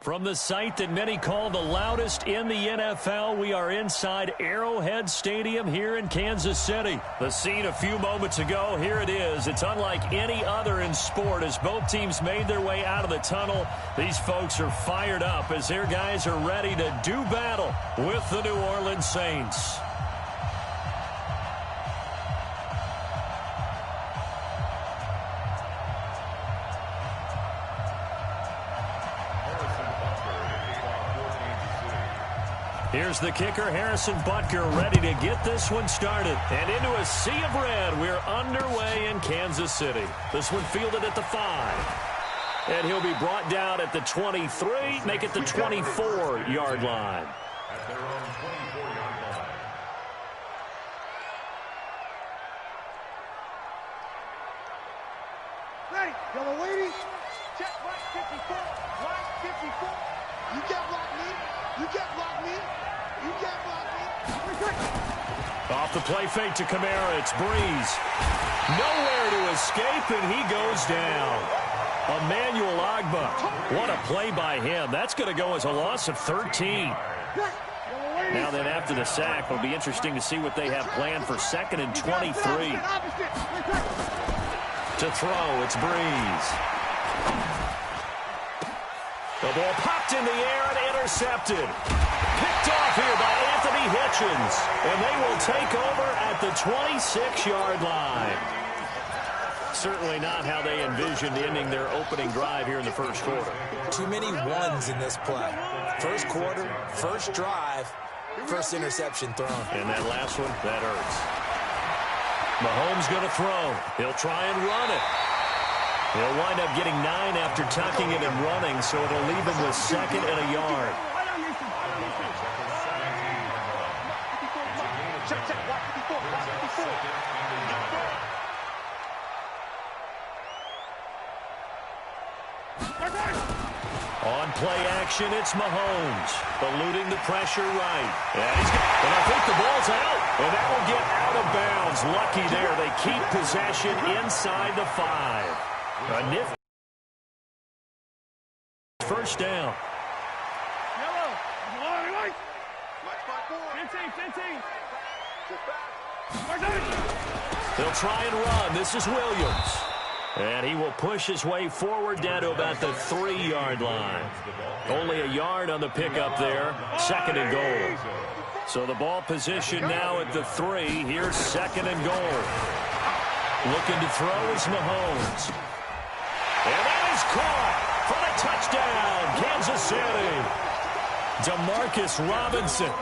From the site that many call the loudest in the NFL, we are inside Arrowhead Stadium here in Kansas City. The scene a few moments ago, here it is. It's unlike any other in sport as both teams made their way out of the tunnel. These folks are fired up as their guys are ready to do battle with the New Orleans Saints. Here's the kicker, Harrison Butker, ready to get this one started. And into a sea of red, we're underway in Kansas City. This one fielded at the 5. And he'll be brought down at the 23, make it the 24-yard line. At their own 24-yard line. Ready, yellow lady. Check right 54, right 54. You can't block me. You can't block me. You can't block me. Off the play fake to Kamara, it's Breeze. Nowhere to escape, and he goes down. Emmanuel Ogbah. What a play by him. That's going to go as a loss of 13. Now then, after the sack, it'll be interesting to see what they have planned for 2nd and 23. To throw, it's Breeze. The ball popped in the air and intercepted. Picked off here by Anthony Hitchens. And they will take over at the 26-yard line. Certainly not how they envisioned ending their opening drive here in the first quarter. Too many ones in this play. First quarter, first drive, first interception thrown. And that last one, that hurts. Mahomes going to throw. He'll try and run it. He'll wind up getting 9 after tucking it and running, so it'll leave him with 2nd and a yard. On play action, it's Mahomes, eluding the pressure right. And I think the ball's out, and that will get out of bounds. Lucky there, they keep possession inside the 5. A nifty first down. Yellow. They'll try and run. This is Williams. And he will push his way forward down to about the 3-yard line. Only a yard on the pickup there. 2nd and goal. So the ball position now at the 3. Here's 2nd and goal. Looking to throw is Mahomes. And that is caught for the touchdown, Kansas City. Demarcus Robinson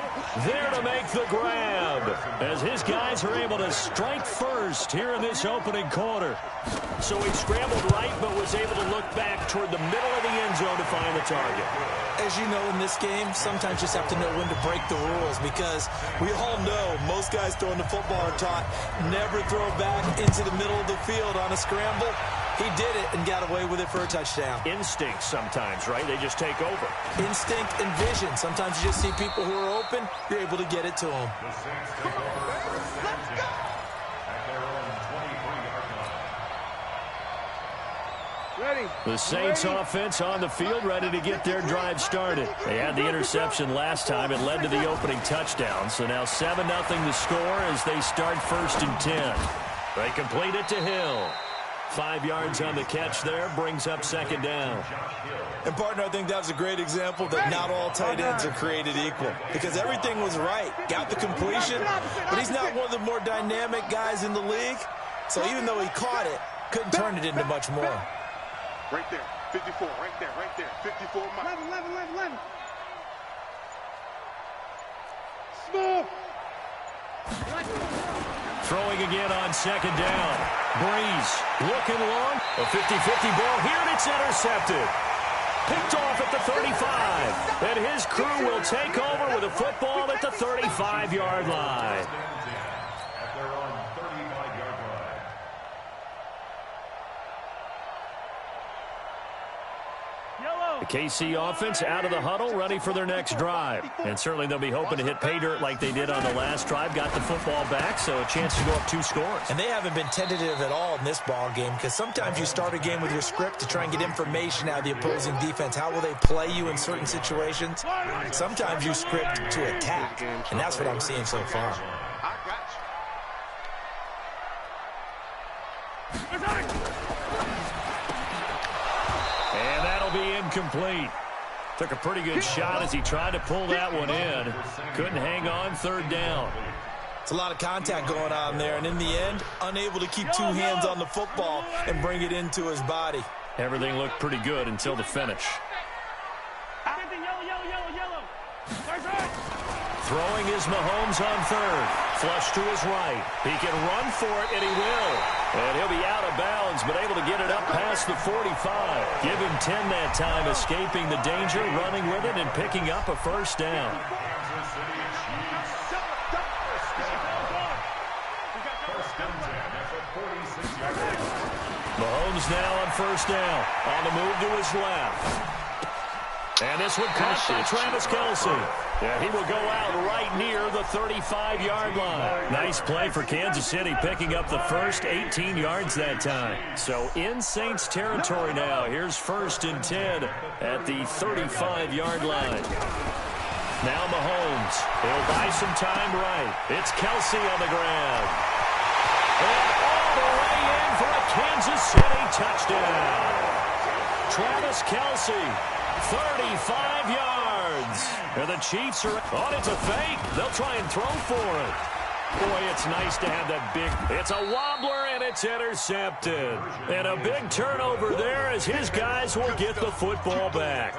there to make the grab as his guys are able to strike first here in this opening quarter. So he scrambled right but was able to look back toward the middle of the end zone to find the target. As you know, in this game, sometimes you just have to know when to break the rules because we all know most guys throwing the football are taught never throw back into the middle of the field on a scramble. He did it and got away with it for a touchdown. Instinct sometimes, right? They just take over. Instinct and vision. Sometimes you just see people who are open, you're able to get it to them. The Saints take over at their own 23-yard line. Ready. The Saints offense on the field, ready to get their drive started. They had the interception last time. It led to the opening touchdown. So now 7-0 the score as they start 1st and 10. They complete it to Hill. 5 yards on the catch there, brings up 2nd down. And, partner, I think that was a great example that not all tight ends are created equal because everything was right. Got the completion, but he's not one of the more dynamic guys in the league. So even though he caught it, couldn't turn it into much more. Right there. 54. Right there. 54. 11. Small. Throwing again on 2nd down. Breeze looking long. A 50-50 ball here, and it's intercepted. Picked off at the 35. And his crew will take over with a football at the 35-yard line. At their own 35-yard line. Yellow. The KC offense out of the huddle, ready for their next drive. And certainly they'll be hoping to hit pay dirt like they did on the last drive. Got the football back, so a chance to go up 2 scores. And they haven't been tentative at all in this ball game, because sometimes you start a game with your script to try and get information out of the opposing defense. How will they play you in certain situations? Sometimes you script to attack, and that's what I'm seeing so far. And that'll be incomplete. Took a pretty good shot as he tried to pull that one in. Couldn't hang on, 3rd down. It's a lot of contact going on there, and in the end, unable to keep 2 hands on the football and bring it into his body. Everything looked pretty good until the finish. Throwing is Mahomes on 3rd. Flush to his right. He can run for it, and he will. And he'll be out of bounds, but able to get it up past the 45. Give him 10 that time, escaping the danger, running with it, and picking up a 1st down. Mahomes now on 1st down. On the move to his left. And this one caught by Travis Kelce. Yeah, he will go out right near the 35-yard line. Nice play for Kansas City, picking up the first 18 yards that time. So in Saints territory now. Here's 1st and 10 at the 35-yard line. Now Mahomes. He'll buy some time right. It's Kelce on the ground. And all the way in for a Kansas City touchdown. Travis Kelce. 35 yards. And the Chiefs are on. It's a fake. They'll try and throw for it. Boy, it's nice to have that big. It's a wobbler, and it's intercepted. And a big turnover there as his guys will get the football back.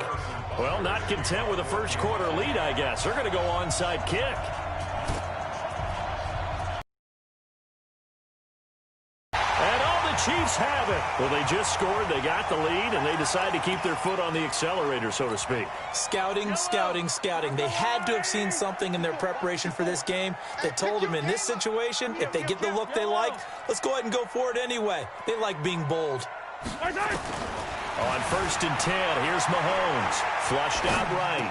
Well, not content with a 1st quarter lead, I guess. They're going to go onside kick. Chiefs have it. Well, they just scored, they got the lead, and they decide to keep their foot on the accelerator, so to speak. Scouting, scouting, scouting. They had to have seen something in their preparation for this game that told them in this situation, if they get the look they like, let's go ahead and go for it anyway. They like being bold. On 1st and 10, here's Mahomes. Flushed out right.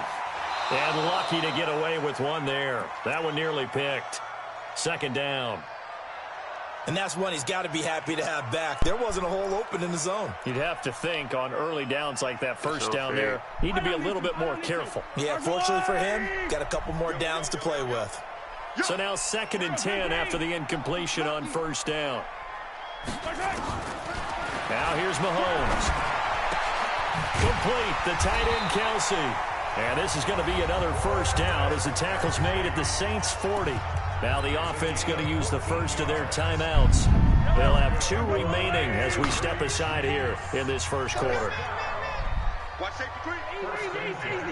And lucky to get away with one there. That one nearly picked. 2nd down. And that's one he's got to be happy to have back. There wasn't a hole open in the zone. You'd have to think on early downs like that 1st down there, need to be a little bit more careful. Yeah, fortunately for him, got a couple more downs to play with. So now 2nd and 10 after the incompletion on 1st down. Now here's Mahomes. Complete, the tight end Kelce. And this is going to be another 1st down as the tackle's made at the Saints 40. Now the offense going to use the first of their timeouts. They'll have 2 remaining as we step aside here in this 1st quarter. Watch safety three. Easy.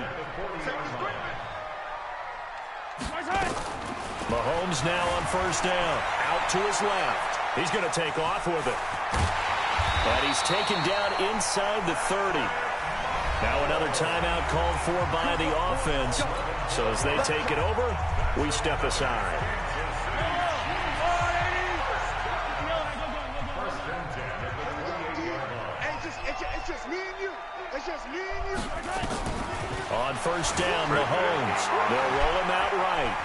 Mahomes now on 1st down. Out to his left. He's going to take off with it. And he's taken down inside the 30. Now another timeout called for by the offense. So as they take it over, we step aside. It's just me and you. It's just me and you. On 1st down, Mahomes. They'll roll him out right.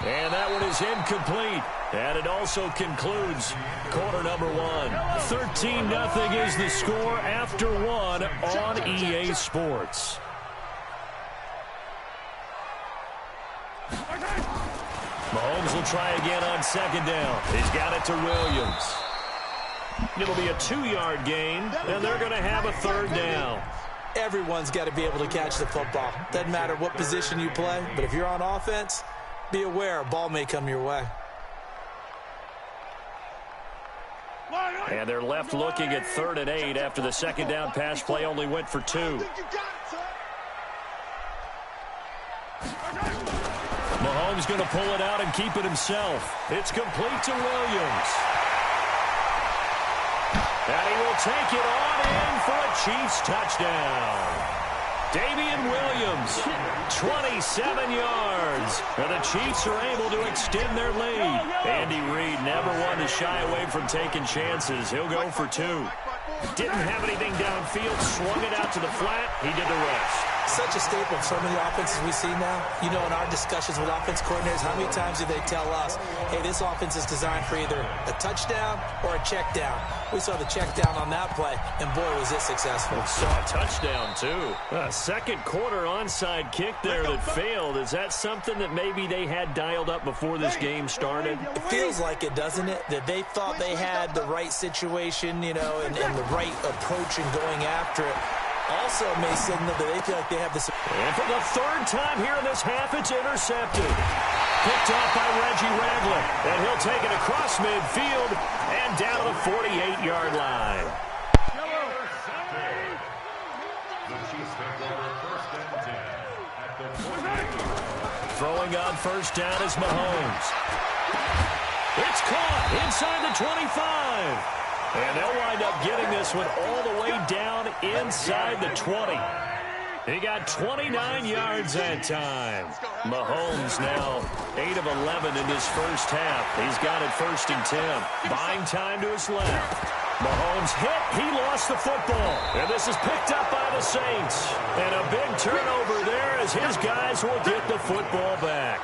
And that one is incomplete. And it also concludes quarter number 1. 13-0 is the score after 1 on EA Sports. Mahomes will try again on 2nd down. He's got it to Williams. It'll be a 2-yard gain, and they're going to have a 3rd down. Everyone's got to be able to catch the football. Doesn't matter what position you play, but if you're on offense, be aware a ball may come your way. And they're left looking at 3rd and 8 after the 2nd down pass play only went for 2. Mahomes going to pull it out and keep it himself. It's complete to Williams. And he will take it on in for a Chiefs touchdown. Damian Williams, 27 yards. And the Chiefs are able to extend their lead. Andy Reid never one to shy away from taking chances. He'll go for 2. Didn't have anything downfield, swung it out to the flat. He did the rest. Such a staple of so many offenses we see now. You know, in our discussions with offense coordinators, how many times do they tell us, hey, this offense is designed for either a touchdown or a check down. We saw the check down on that play, and boy, was it successful. We saw a touchdown, too. A second quarter onside kick there that failed. Is that something that maybe they had dialed up before this game started? It feels like it, doesn't it? That they thought they had the right situation, you know, and the right approach in going after it. Also may signal that they feel like they have this. And for the third time here in this half, it's intercepted. Picked off by Reggie Ragland. And he'll take it across midfield and down to the 48-yard line. Throwing on first down is Mahomes. It's caught inside the 25. And they'll wind up getting this one all the way down inside the 20. He got 29 yards that time. Mahomes now 8 of 11 in this first half. He's got it 1st and 10. Buying time to his left. Mahomes hit. He lost the football. And this is picked up by the Saints. And a big turnover there as his guys will get the football back.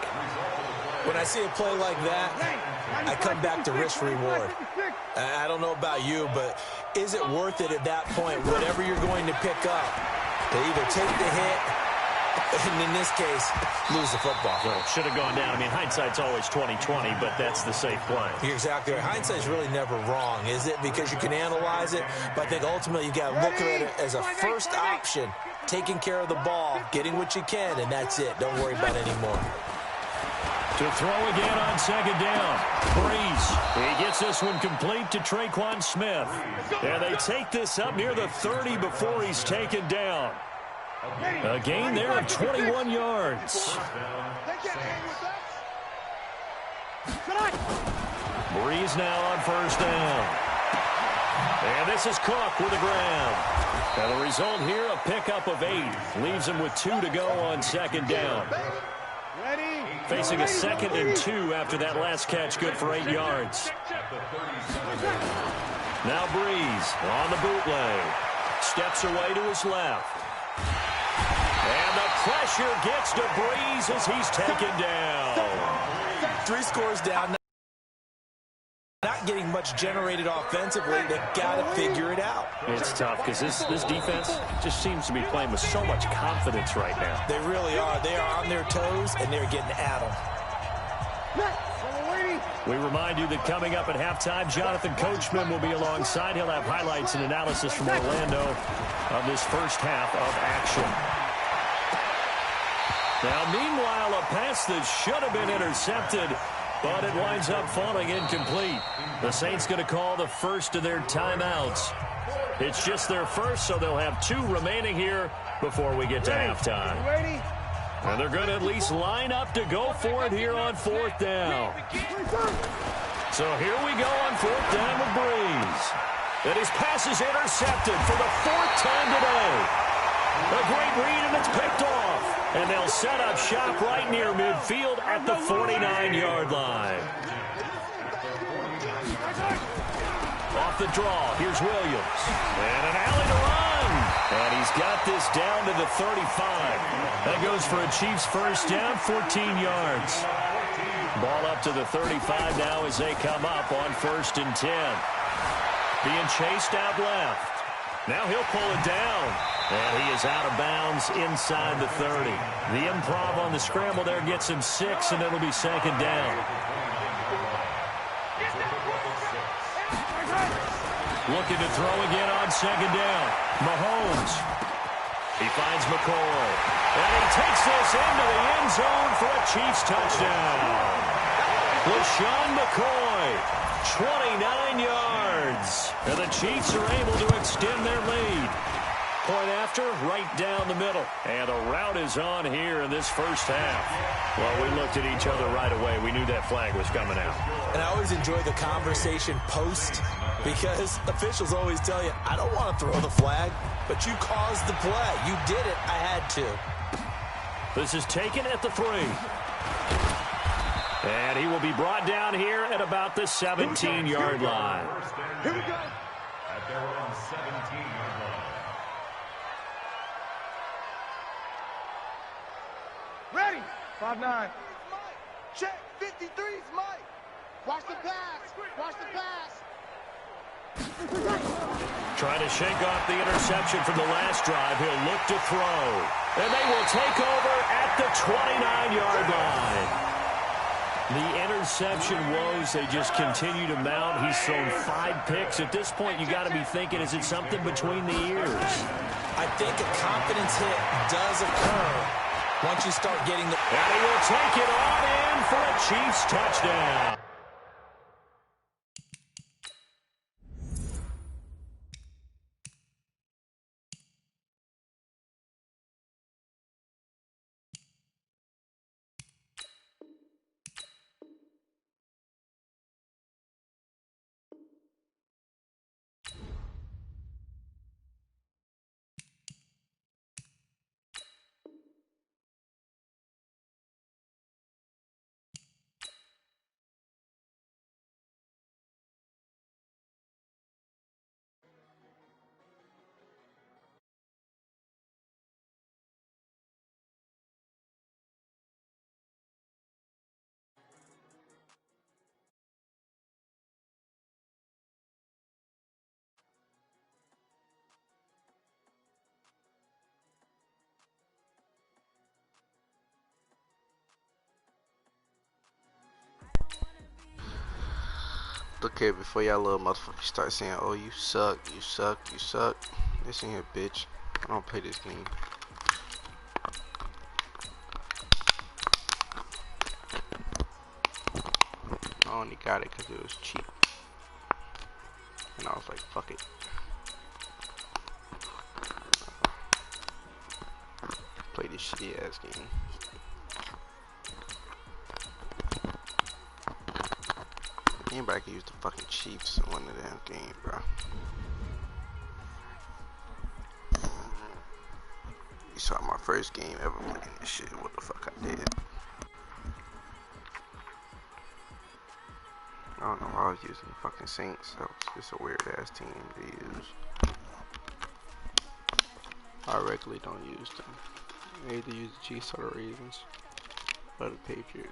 When I see a play like that, I come back to risk-reward. I don't know about you, but is it worth it at that point, whatever you're going to pick up, to either take the hit, and in this case, lose the football? Well, should have gone down. I mean, hindsight's always 20/20, but that's the safe play. You're exactly right. Hindsight's really never wrong, is it? Because you can analyze it, but I think ultimately you got to look at it as a first option, taking care of the ball, getting what you can, and that's it. Don't worry about it anymore. To throw again on second down. Breeze. He gets this one complete to Traquan Smith. And they take this up near the 30 before he's taken down. A gain there of 21 yards. Breeze now on first down. And this is Cook with a grab. And the result here, a pickup of 8. Leaves him with 2 to go on second down. Facing a 2nd and 2 after that last catch, good for 8 yards. Now Breeze on the bootleg. Steps away to his left. And the pressure gets to Breeze as he's taken down. 3 scores down. Not getting much generated offensively. They've got to figure it out. It's tough because this defense just seems to be playing with so much confidence right now. They really are. They are on their toes, and they're getting at them. We remind you that coming up at halftime, Jonathan Coachman will be alongside. He'll have highlights and analysis from Orlando of this first half of action. Now, meanwhile, a pass that should have been intercepted, but it winds up falling incomplete. The Saints going to call the first of their timeouts. It's just their first, so they'll have 2 remaining here before we get to halftime. And they're going to at least line up to go for it here on 4th down. So here we go on 4th down with Breeze. And his pass is intercepted for the 4th time today. A great read, and it's picked off. And they'll set up shop right near midfield at the 49-yard line. Off the draw, here's Williams. And an alley to run. And he's got this down to the 35. That goes for a Chiefs first down, 14 yards. Ball up to the 35 now as they come up on 1st and 10. Being chased out left. Now he'll pull it down. And he is out of bounds inside the 30. The improv on the scramble there gets him 6, and it'll be 2nd down. Looking to throw again on 2nd down. Mahomes. He finds McCoy. And he takes this into the end zone for a Chiefs touchdown. LaShawn McCoy, 29 yards. And the Chiefs are able to extend their lead. Point after, right down the middle. And a rout is on here in this first half. Well, we looked at each other right away. We knew that flag was coming out. And I always enjoy the conversation post, because officials always tell you, I don't want to throw the flag, but you caused the play. You did it. I had to. This is taken at the 3. And he will be brought down here at about the 17-yard line. Here we go. their own 17-yard line. Ready. 5-9. Check. 53's Mike. Watch the pass. Watch the pass. Trying to shake off the interception from the last drive. He'll look to throw. And they will take over at the 29-yard line. The interception woes, they just continue to mount. He's thrown 5 picks. At this point, you got to be thinking, is it something between the ears? I think a confidence hit does occur once you start getting the... And he will take it on in for a Chiefs touchdown. Look here, before y'all little motherfuckers start saying, oh, you suck, you suck, you suck. Listen here, bitch. I don't play this game. I only got it because it was cheap. And I was like, fuck it. Play this shitty ass game. Anybody can use the fucking Chiefs in one of them game, bro. You saw my first game ever playing this shit. What the fuck I did? I don't know why I was using the fucking Saints. So it's just a weird ass team to use. I regularly don't use them. I either use the Chiefs or the Ravens or the Patriots.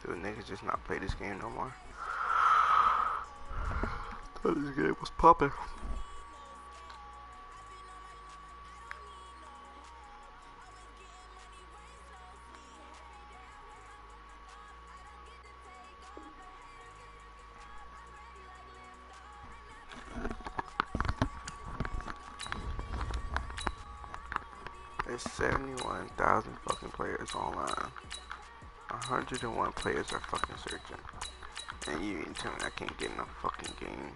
Niggas just not play this game no more. Thought this game was popping. There's 71,000 fucking players online. 101 players are fucking searching. And you ain't telling me I can't get in a fucking game.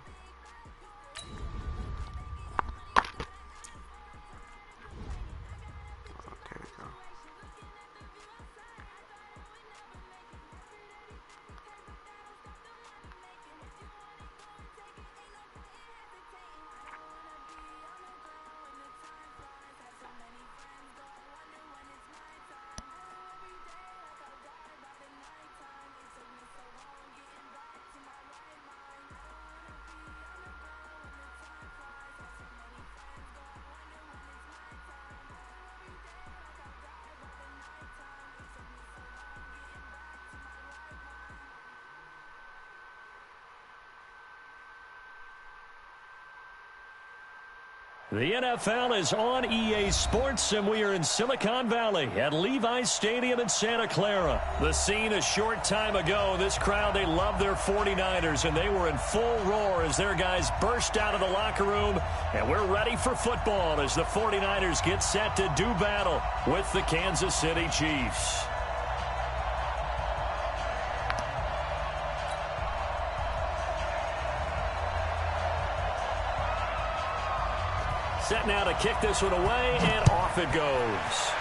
Okay, go. The NFL is on EA Sports, and we are in Silicon Valley at Levi's Stadium in Santa Clara. The scene a short time ago. This crowd, they love their 49ers, and they were in full roar as their guys burst out of the locker room. And we're ready for football as the 49ers get set to do battle with the Kansas City Chiefs. Set now to kick this one away, and off it goes.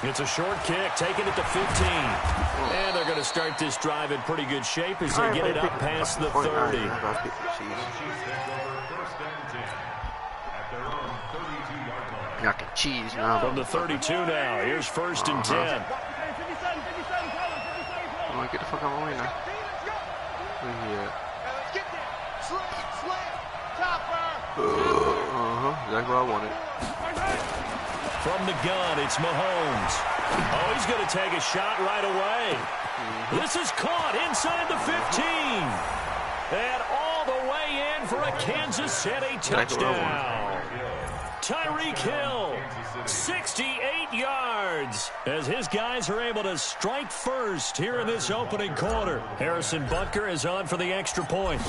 It's a short kick, taking it to 15. And they're going to start this drive in pretty good shape as they get it up past the 30. Y'all can cheese now. From the 32 now. Here's 1st and 10. Oh, get the fuck out of my way now. Yeah. Exactly what I wanted. From the gun, it's Mahomes. Oh, he's going to take a shot right away. This is caught inside the 15. And all the way in for a Kansas City touchdown. Tyreek Hill, 68 yards, as his guys are able to strike first here in this opening quarter. Harrison Butker is on for the extra point.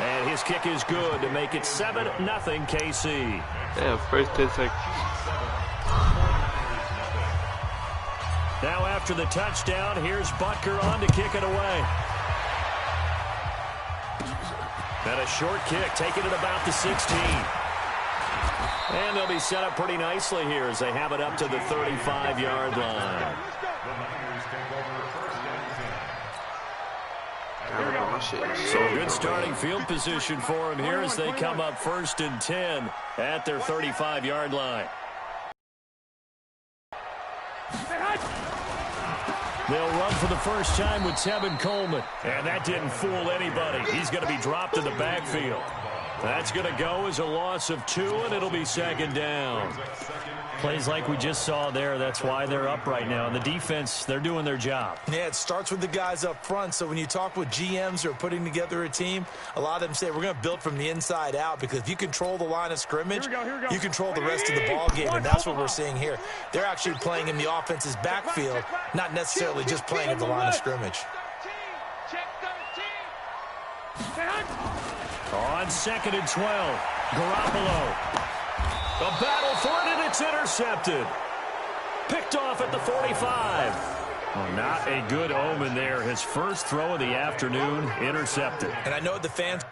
And his kick is good to make it 7-0 KC. Yeah, first 10 seconds. Now after the touchdown, here's Butker on to kick it away. And a short kick, taking it about the 16. And they'll be set up pretty nicely here as they have it up to the 35-yard line. So good starting field position for them here as they come up 1st and 10 at their 35-yard line. They'll run for the first time with Tevin Coleman. And that didn't fool anybody. He's going to be dropped in the backfield. That's going to go as a loss of 2, and it'll be 2nd down. Plays like we just saw there, that's why they're up right now. And the defense, they're doing their job. Yeah, it starts with the guys up front. So when you talk with GMs who are putting together a team, a lot of them say we're going to build from the inside out, because if you control the line of scrimmage, you control the rest of the ball game, and that's what we're seeing here. They're actually playing in the offense's backfield, not necessarily just playing at the line of scrimmage. On 2nd and 12, Garoppolo. A battle for it, and it's intercepted. Picked off at the 45. Well, not a good omen there. His first throw of the afternoon, intercepted. And I know the fans...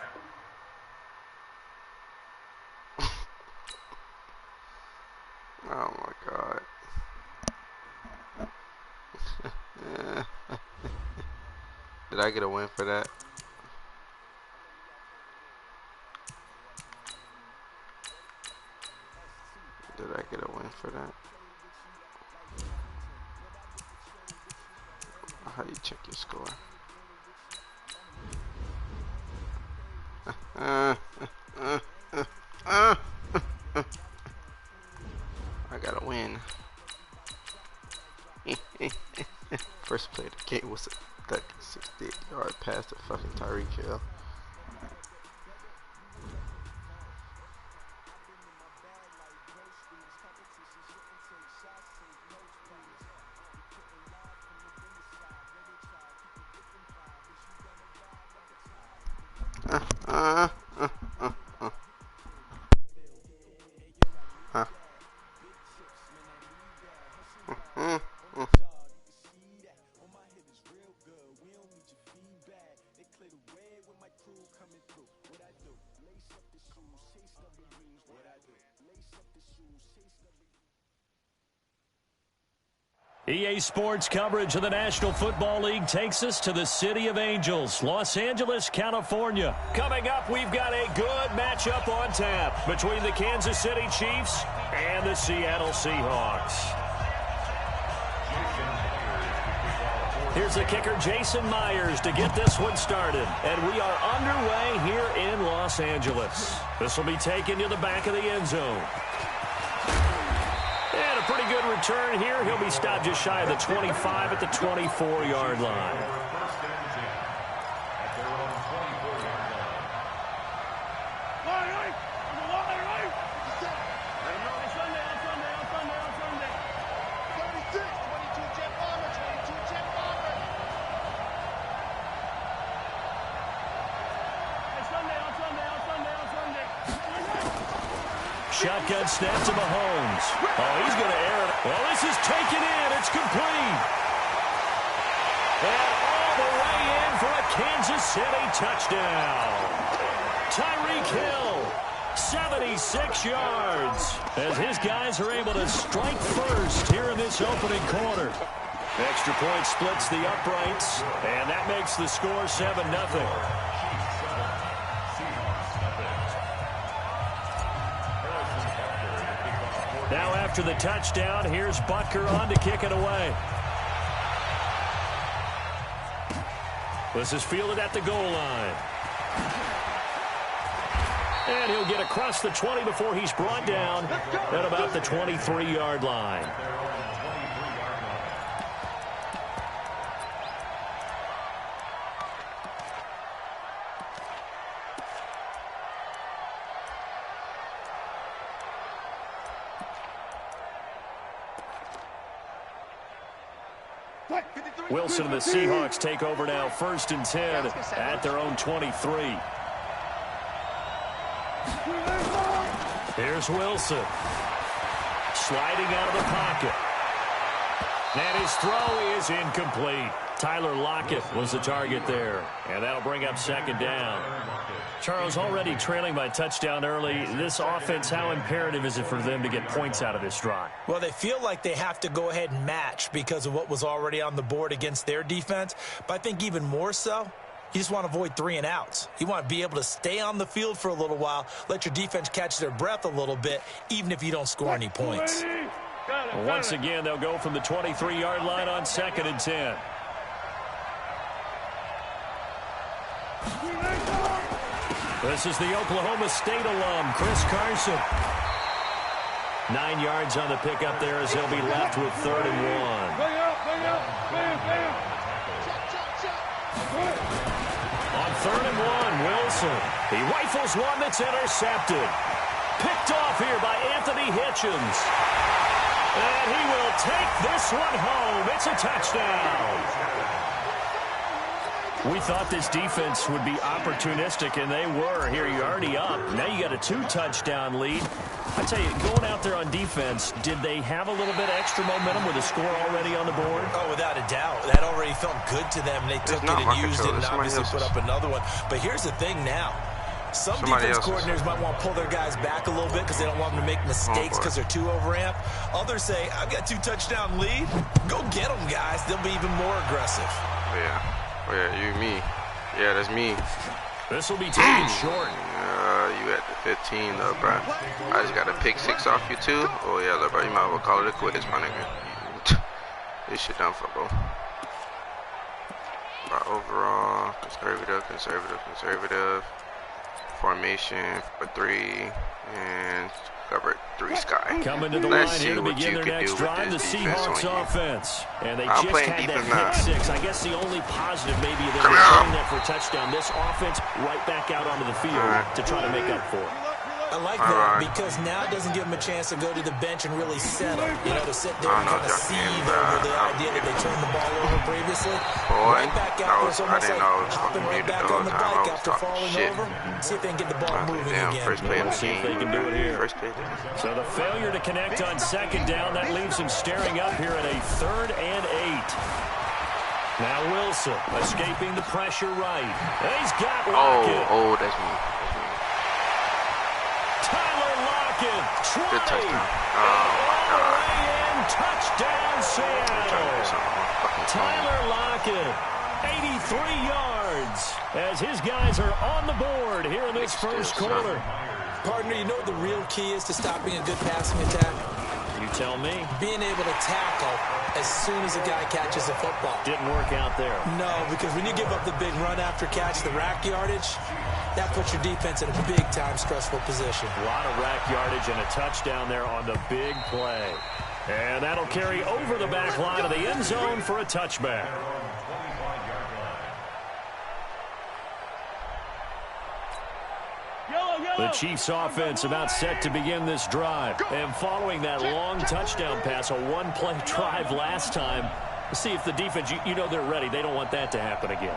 Oh, my God. Did I get a win for that? Did I get a win for that? How do you check your score? I got a win. First play of the game was that 68-yard pass to fucking Tyreek Hill. EA Sports coverage of the National Football League takes us to the City of Angels, Los Angeles, California. Coming up, we've got a good matchup on tap between the Kansas City Chiefs and the Seattle Seahawks. Here's the kicker, Jason Myers, to get this one started. And we are underway here in Los Angeles. This will be taken to the back of the end zone. And a pretty good return here. He'll be stopped just shy of the 25 at the 24-yard line. Shotgun snap to Mahomes. Oh, he's going to air it. Well, this is taken in. It's complete. And all the way in for a Kansas City touchdown. Tyreek Hill, 76 yards, as his guys are able to strike first here in this opening quarter. Extra point splits the uprights, and that makes the score 7-0. after the touchdown. Here's Butker on to kick it away. This is fielded at the goal line. And he'll get across the 20 before he's brought down at about the 23-yard line. Wilson and the Seahawks take over now, 1st and 10 at their own 23. Here's Wilson. Sliding out of the pocket. And his throw is incomplete. Tyler Lockett was the target there. And that'll bring up 2nd down. Charles, already trailing by touchdown early. This offense, how imperative is it for them to get points out of this drive? Well, they feel like they have to go ahead and match because of what was already on the board against their defense. But I think even more so, you just want to avoid 3 and outs. You want to be able to stay on the field for a little while, let your defense catch their breath a little bit, even if you don't score any points. Once again, they'll go from the 23-yard line on 2nd and 10. This is the Oklahoma State alum, Chris Carson. 9 yards on the pickup there as he'll be left with 3rd and 1. On 3rd and 1, Wilson. He rifles one that's intercepted. Picked off here by Anthony Hitchens. And he will take this one home. It's a touchdown. We thought this defense would be opportunistic, and they were. Here, you're already up. Now you got a 2-touchdown lead. I tell you, going out there on defense, did they have a little bit of extra momentum with a score already on the board? Oh, without a doubt. That already felt good to them. They took it and used it and obviously put up another one. But here's the thing now. Some defense coordinators might want to pull their guys back a little bit because they don't want them to make mistakes because they're too overamped. Others say, I've got 2-touchdown lead. Go get them, guys. They'll be even more aggressive. Yeah. Oh, yeah, you, me. Yeah, that's me. This will be taken short. You at the 15, though, bro. I just got a pick 6 off you, too. Oh, yeah, though, bro. You might as well call it a quit, my nigga. This shit done for, bro. But overall, conservative. Formation for 3. And cover 3 sky. Coming to the line here to begin their next drive, the Seahawks offense. And they just had that pick 6. I guess the only positive maybe that they're throwing that for a touchdown. This offense right back out onto the field to try to make up for it. I like that because now it doesn't give them a chance to go to the bench and really settle. You know, to sit there and kind of seethe over the idea that they turned the ball over previously. Right back out there, it's almost like hopping right back on the bike after falling over. See if they can get the ball moving again. We'll see if they can do it here. So the failure to connect on 2nd down, that leaves him staring up here at a 3rd and 8. Now Wilson escaping the pressure right. And he's got Lockett. Oh, that's me. Good touchdown. Oh, my God. Touchdown, Seattle. Tyler Lockett, 83 yards, as his guys are on the board here in this first quarter. Partner, you know what the real key is to stopping a good passing attack? You tell me. Being able to tackle as soon as a guy catches a football. Didn't work out there. No, because when you give up the big run after catch, the rack yardage, that puts your defense in a big-time stressful position. A lot of rack yardage and a touchdown there on the big play. And that'll carry over the back line of the end zone for a touchback. The Chiefs offense about set to begin this drive. And following that long touchdown pass, a one-play drive last time, let's see if the defense, you know they're ready. They don't want that to happen again.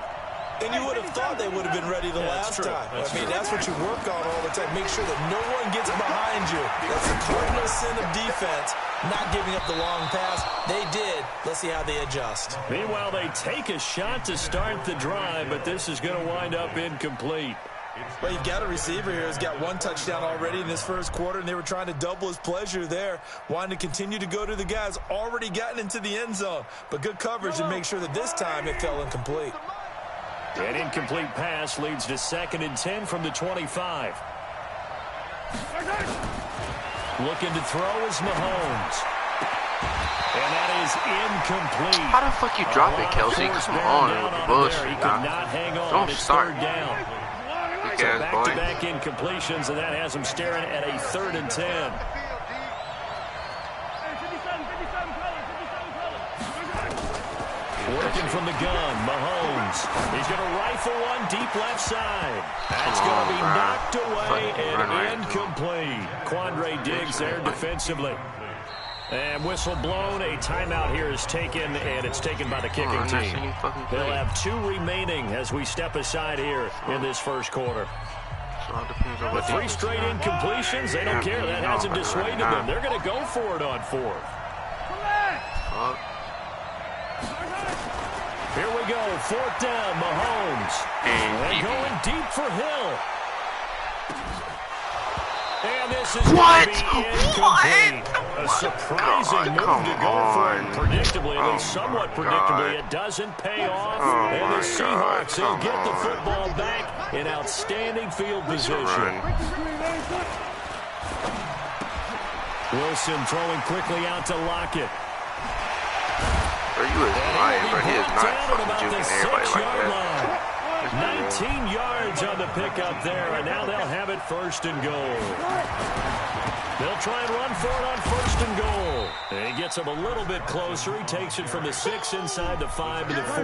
And you would have thought they would have been ready the last time. That's what you work on all the time. Make sure that no one gets behind you. That's the cardinal sin of defense, not giving up the long pass. They did. Let's see how they adjust. Meanwhile, they take a shot to start the drive, but this is going to wind up incomplete. Well, you've got a receiver here who's got 1 touchdown already in this first quarter, and they were trying to double his pleasure there, wanting to continue to go to the guys already gotten into the end zone. But good coverage to make sure that this time it fell incomplete. An incomplete pass leads to 2nd and 10 from the 25. Looking to throw is Mahomes. And that is incomplete. How the fuck you drop it, Kelsey? Come on, bullshit. He could not hang on. Don't It's start. third down. So back-to-back incompletions, and that has him staring at a 3rd and 10. Working from the gun, Mahomes. He's going to rifle one deep left side. That's going to be knocked away and incomplete. Quandre Diggs there defensively. And whistle blown. A timeout here is taken, and it's taken by the kicking team. They'll have 2 remaining as we step aside here in this first quarter. The 3 straight incompletions, they don't care. That hasn't dissuaded them. They're going to go for it on 4th. Here we go, 4th down, Mahomes. And going deep for Hill. And this is going to be incomplete. A surprising move to go for it. Predictably, at least somewhat predictably, it doesn't pay off. And the Seahawks will get the football back in outstanding field position. Wilson throwing quickly out to Lockett. Bro, you is lying, bro. He is not fucking juking everybody like that. 19 yards on the pickup there, and now they'll have it 1st and goal. They'll try and run for it on 1st and goal. And he gets him a little bit closer. He takes it from the 6 inside the 5 to the 4.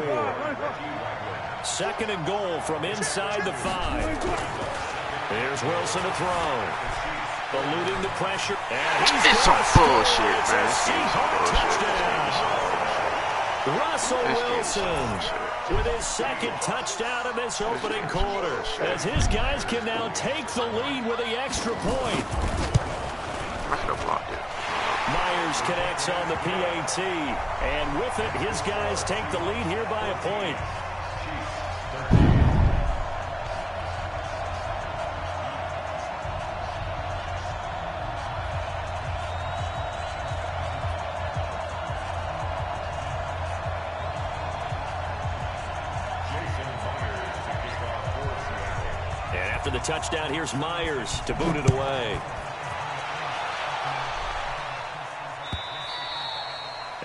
2nd and goal from inside the 5. Here's Wilson to throw. Eluding the pressure. And he's some bullshit, it's man. a Seahawk touchdown. Russell Wilson with his 2nd touchdown of this opening quarter, as his guys can now take the lead with the extra point. Myers connects on the PAT, and with it, his guys take the lead here by a point. After the touchdown, here's Myers to boot it away.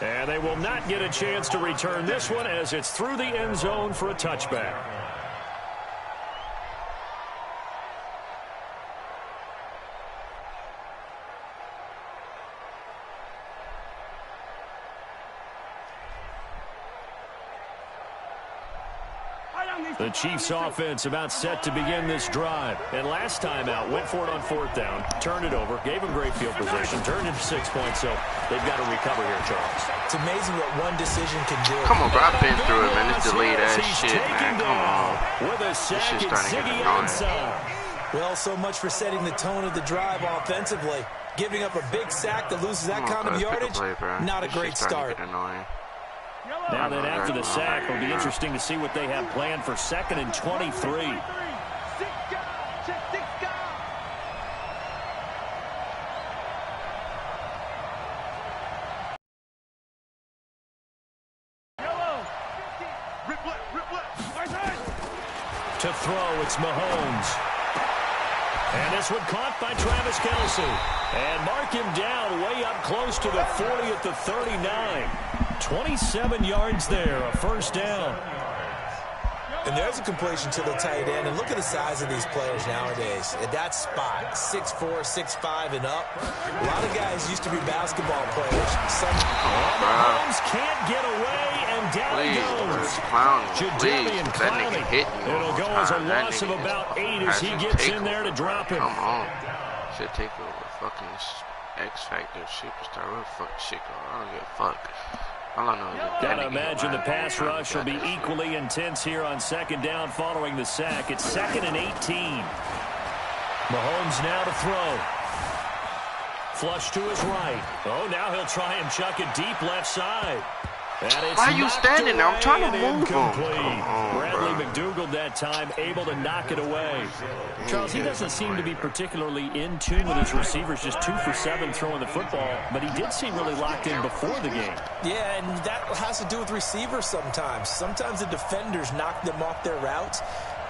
And they will not get a chance to return this one as it's through the end zone for a touchback. The Chiefs offense about set to begin this drive. And last time out, went for it on 4th down, turned it over, gave them great field position, turned into 6 points, so they've got to recover here, Charles. It's amazing what one decision can do. Come on, bro, I've been through it, man. This delayed ass shit, man. Come on. With a sack, this shit's starting to get annoying. Well, so much for setting the tone of the drive offensively. Giving up a big sack that loses that kind of yardage, not a great start. Now then, after the sack, it'll be interesting to see what they have planned for 2nd and 23. To throw, it's Mahomes. And this one caught by Travis Kelce. And mark him down way up close to the 40 at the 39. 27 yards there, a 1st down. And there's a completion to the tight end. And look at the size of these players nowadays. At that spot, 6'4", 6'5", and up. A lot of guys used to be basketball players. Mahomes can't get away, and down he goes. Jadavian Clowney. It'll go as a loss of about 8 as he gets in there to drop him. Come on. Should take over fucking X Factor superstar. What the fuck shit going on? I don't give a fuck. All I know is gotta imagine the pass rush will be equally intense here on 2nd down following the sack. It's 2nd and 18. Mahomes now to throw. Flush to his right. Oh, now he'll try and chuck it deep left side. Why are you standing there? I'm trying to move him. Bradley McDougald that time able to knock it away. Charles, he doesn't seem to be particularly in tune with his receivers, just 2 for 7 throwing the football, but he did seem really locked in before the game. Yeah, and that has to do with receivers sometimes. Sometimes the defenders knock them off their routes.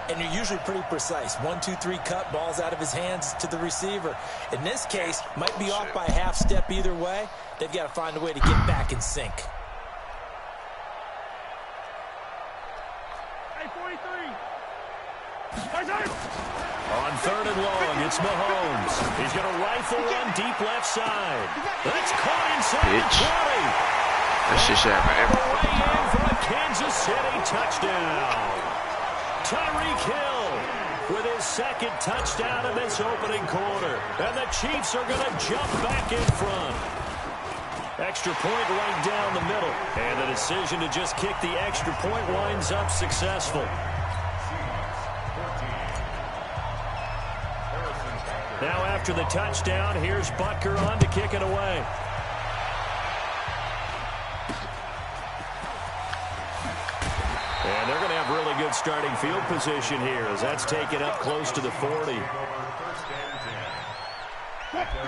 and you're usually pretty precise. 1, 2, 3 cut, balls out of his hands to the receiver. In this case, might be off by a half step either way. They've got to find a way to get back in sync. On 3rd and long, it's Mahomes. He's going to rifle one deep left side. That's caught inside the 20. That shit should happen every Away fucking in time. for a Kansas City touchdown. Tyreek Hill with his 2nd touchdown in this opening quarter. And the Chiefs are going to jump back in front. Extra point right down the middle. And the decision to just kick the extra point winds up successful. Now after the touchdown, here's Butker on to kick it away. And they're going to have really good starting field position here as that's taken up close to the 40.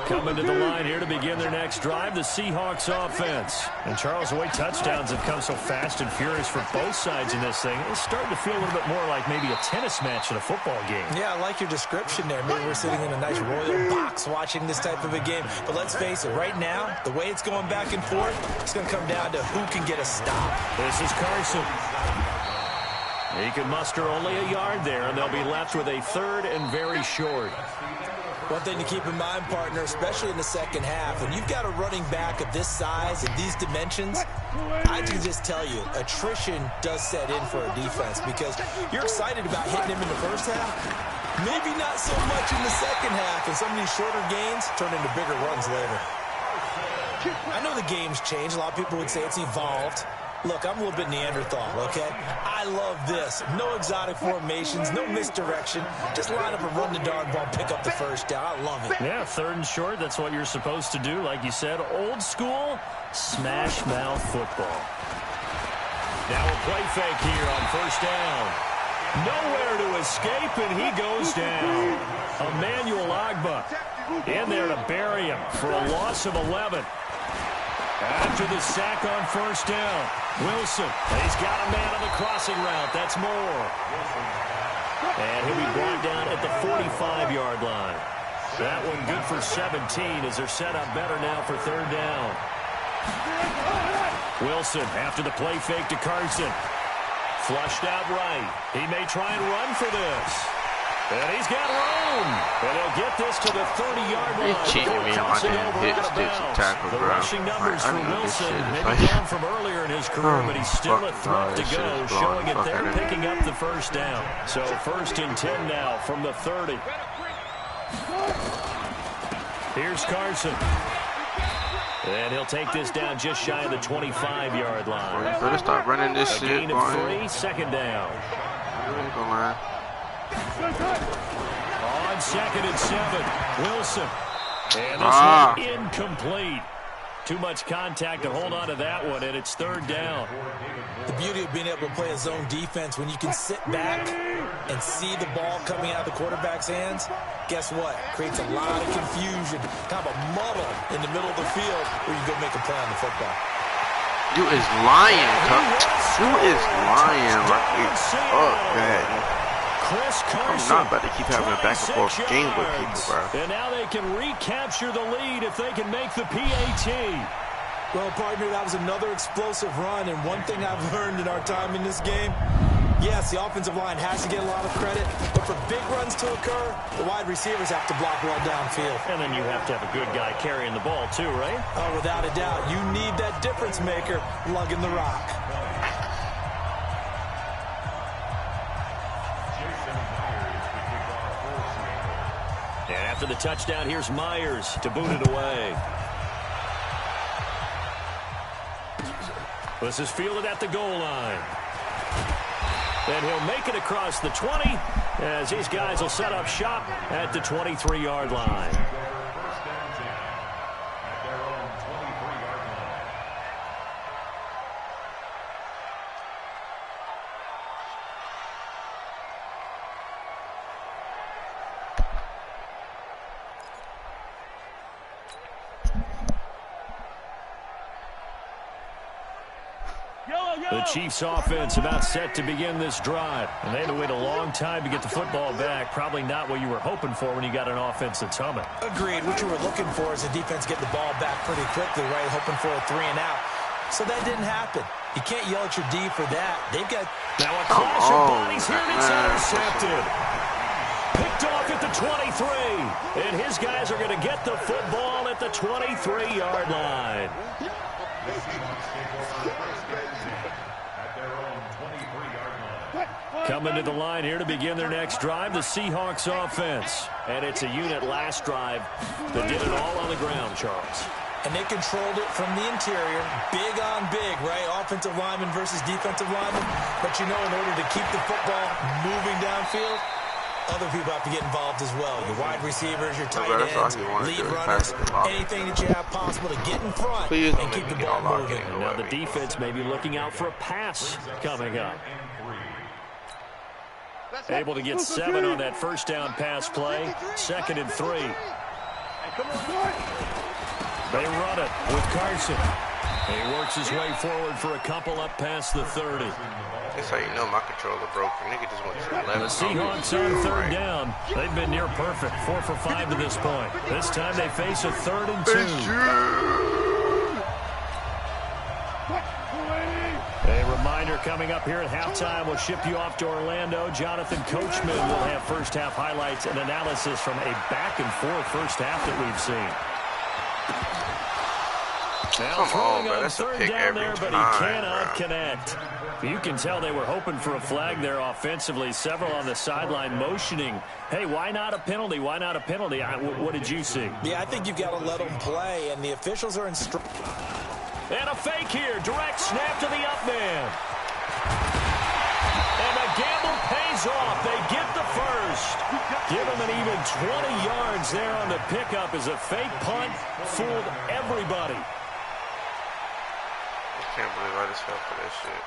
Coming to the line here to begin their next drive, the Seahawks offense. And Charles, the way touchdowns have come so fast and furious for both sides in this thing, it's starting to feel a little bit more like maybe a tennis match in a football game. Yeah, I like your description there. Maybe we're sitting in a nice royal box watching this type of a game. But let's face it, right now, the way it's going back and forth, it's going to come down to who can get a stop. This is Carson. He can muster only a yard there, and they'll be left with a 3rd and very short. One thing to keep in mind, partner, especially in the second half, when you've got a running back of this size and these dimensions, I can just tell you, attrition does set in for a defense because you're excited about hitting him in the first half. Maybe not so much in the second half, and some of these shorter gains turn into bigger runs later. I know the game's changed. A lot of people would say it's evolved. Look, I'm a little bit Neanderthal, okay? I love this. No exotic formations, no misdirection. Just line up and run the darn ball, pick up the first down. I love it. Yeah, 3rd and short, that's what you're supposed to do. Like you said, old school, smash mouth football. Now a play fake here on 1st down. Nowhere to escape, and he goes down. Emmanuel Ogbah in there to bury him for a loss of 11. After the sack on 1st down, Wilson, he's got a man on the crossing route. That's Moore. And he'll be brought down at the 45-yard line. That one good for 17 as they're set up better now for 3rd down. Wilson after the play fake to Carson. Flushed out right. He may try and run for this. And he's got room. And he'll get this to the 30-yard line. They cheating me on my damn hits, sticks, and tackles, The bro. rushing numbers I for know this Wilson shit is maybe like... down from earlier in his career, but he's still a threat to go, showing it there, picking up the 1st down. So 1st and 10 now from the 30. Here's Carson. And he'll take this down just shy of the 25-yard line. Boy, you better start running this A shit, gain of boy. 3, 2nd down. On 2nd and 7, Wilson. And this one incomplete. Too much contact to hold on to that one, and it's 3rd down. The beauty of being able to play a zone defense when you can sit back and see the ball coming out of the quarterback's hands, guess what? Creates a lot of confusion, kind of a muddle in the middle of the field where you go make a play on the football. You is lying, Cup. You is lying. Oh, God. Chris Carson, I'm not about to keep having a back and forth game with people, bro. And now they can recapture the lead if they can make the PAT. Well, partner, that was another explosive run, and one thing I've learned in our time in this game, yes, the offensive line has to get a lot of credit, but for big runs to occur, the wide receivers have to block well downfield. And then you have to have a good guy carrying the ball too, right? Oh, without a doubt. You need that difference maker lugging the rock. And after the touchdown, here's Myers to boot it away. This is fielded at the goal line. And he'll make it across the 20 as these guys will set up shop at the 23-yard line. Yellow, The Chiefs offense about set to begin this drive. And they had to wait a long time to get the football back. Probably not what you were hoping for when you got an offense that's humming. Agreed. What you were looking for is the defense getting the ball back pretty quickly, right? Hoping for a 3 and out. So that didn't happen. You can't yell at your D for that. They've got... Now a clash of bodies here, and it's intercepted. Picked off at the 23. And his guys are going to get the football at the 23-yard line. Coming to the line here to begin their next drive, the Seahawks offense. And it's a unit last drive that did it all on the ground, Charles. And they controlled it from the interior, big on big, right? Offensive lineman versus defensive lineman. But you know, in order to keep the football moving downfield, other people have to get involved as well. Your wide receivers, your tight ends, lead runners, anything that you have possible to get in front and keep the ball moving. And now the defense may be looking out for a pass coming up. Able to get 7 on that first down pass play. 2nd and 3. They run it with Carson. He works his way forward for a couple up past the 30. That's how you know my controller broke. Nigga just went to the left. The Seahawks on 3rd down. They've been near perfect. 4 for 5 to this point. This time they face a 3rd and 2. A reminder coming up here at halftime. We'll ship you off to Orlando. Jonathan Coachman will have first half highlights and analysis from a back-and-forth first half that we've seen. Now throwing on 3rd down there, but he cannot connect. You can tell they were hoping for a flag there offensively. Several on the sideline motioning, hey, why not a penalty? Why not a penalty? What did you see? Yeah, I think you've got to let them play, and the officials are instructed. And a fake here. Direct snap to the up man. And the gamble pays off. They get the first. Give them an even 20 yards there on the pickup as a fake punt fooled everybody. I can't believe I just fell for that shit.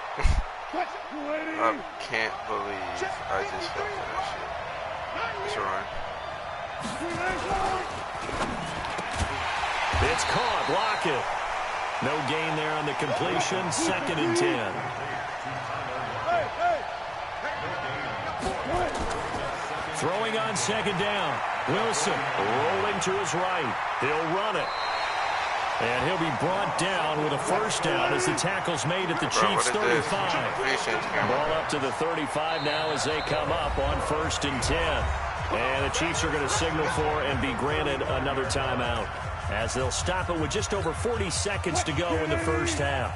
I can't believe I just fell for that shit. It's a run. It's caught. Lockett. No gain there on the completion. 2nd and 10. Throwing on 2nd down. Wilson rolling to his right. He'll run it. And he'll be brought down with a first down as the tackle's made at the Chiefs' 35. Ball up to the 35 now as they come up on 1st and 10. And the Chiefs are going to signal for and be granted another timeout, as they'll stop it with just over 40 seconds to go in the first half.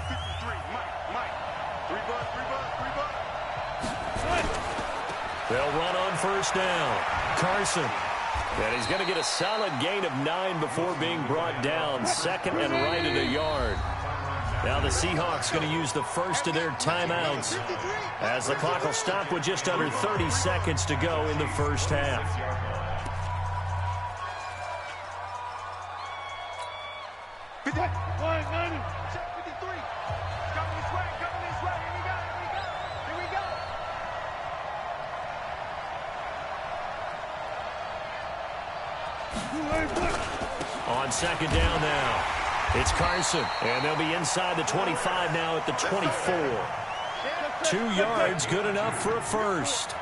They'll run on 1st down. Carson. And he's going to get a solid gain of 9 before being brought down. 2nd and right at a yard. Now the Seahawks going to use the first of their timeouts, as the clock will stop with just under 30 seconds to go in the first half. On 2nd down now, it's Carson, and they'll be inside the 25 now at the 24. 2 yards, good enough for a first.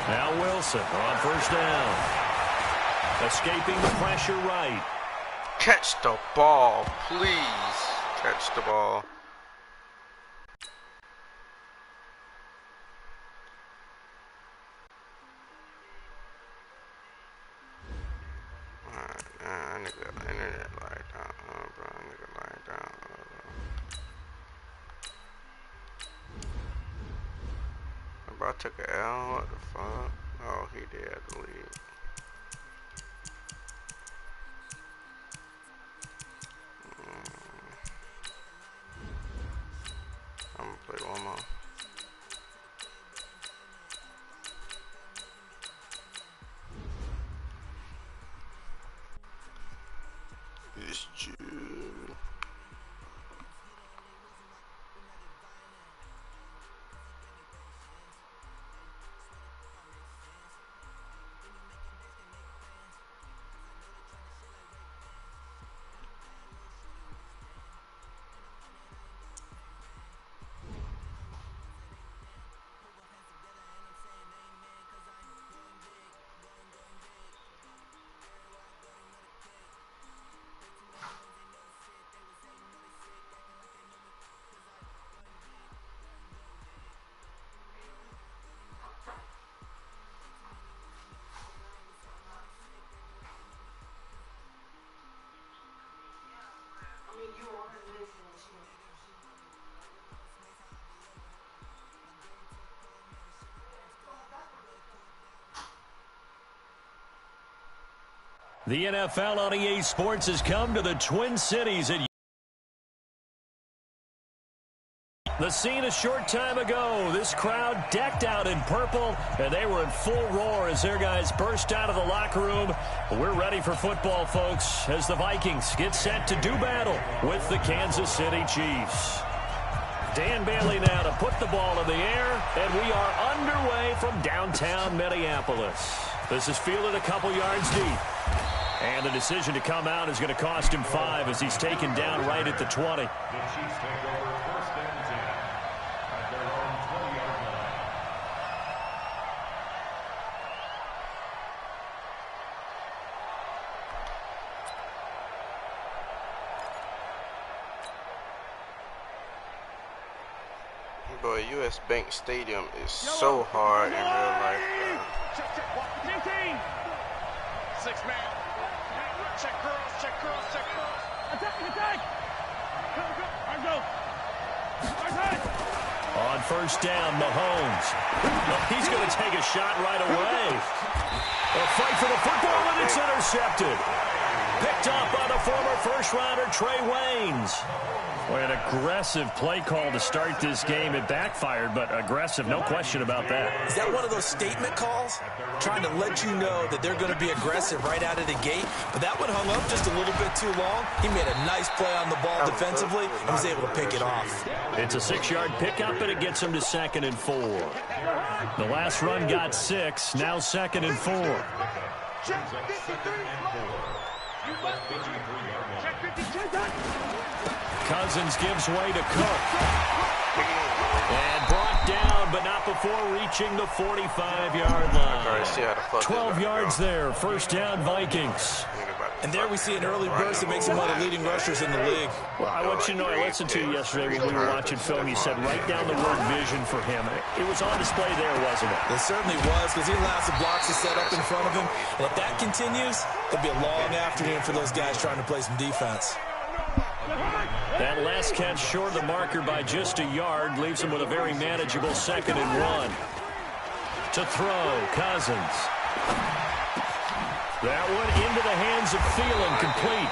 Now Wilson on 1st down. Escaping the pressure right. Catch the ball, please. Catch the ball. I took an L, what the fuck? Oh, he did have to leave. I'm gonna play one more. It's true. The NFL on EA Sports has come to the Twin Cities. The scene a short time ago, this crowd decked out in purple, and they were in full roar as their guys burst out of the locker room. We're ready for football, folks, as the Vikings get set to do battle with the Kansas City Chiefs. Dan Bailey now to put the ball in the air, and we are underway from downtown Minneapolis. This is fielded a couple yards deep. And the decision to come out is going to cost him 5 as he's taken down right at the 20. The Chiefs take over first and 10 at their own 20-yard line. Boy, U.S. Bank Stadium is so hard in real life. Check, 6-man. Check girls, check girls, check girls. Attack! Go. On first down, Mahomes. He's going to take a shot right away. A fight for the football, and it's intercepted. Picked up by the former first-rounder Trey Waynes. Boy, an aggressive play call to start this game. It backfired, but aggressive, no question about that. Is that one of those statement calls? Trying to let you know that they're going to be aggressive right out of the gate. But that one hung up just a little bit too long. He made a nice play on the ball defensively and was able to pick it off. It's a 6-yard pickup, and it gets him to 2nd and 4. The last run got 6, now 2nd and 4. Check 53. Check 52. Cousins gives way to Cook. And brought down, but not before reaching the 45-yard line. 12 yards there. First down, Vikings. And there we see an early burst that makes him one of the leading rushers in the league. Well, I want you to know, I listened to you yesterday when we were watching film. You said write down the word vision for him. It was on display there, wasn't it? It certainly was, because he allows the blocks to set up in front of him. And if that continues, it'll be a long afternoon for those guys trying to play some defense. That last catch short of the marker by just a yard leaves him with a very manageable 2nd and 1. To throw, Cousins. That one into the hands of Thielen, complete.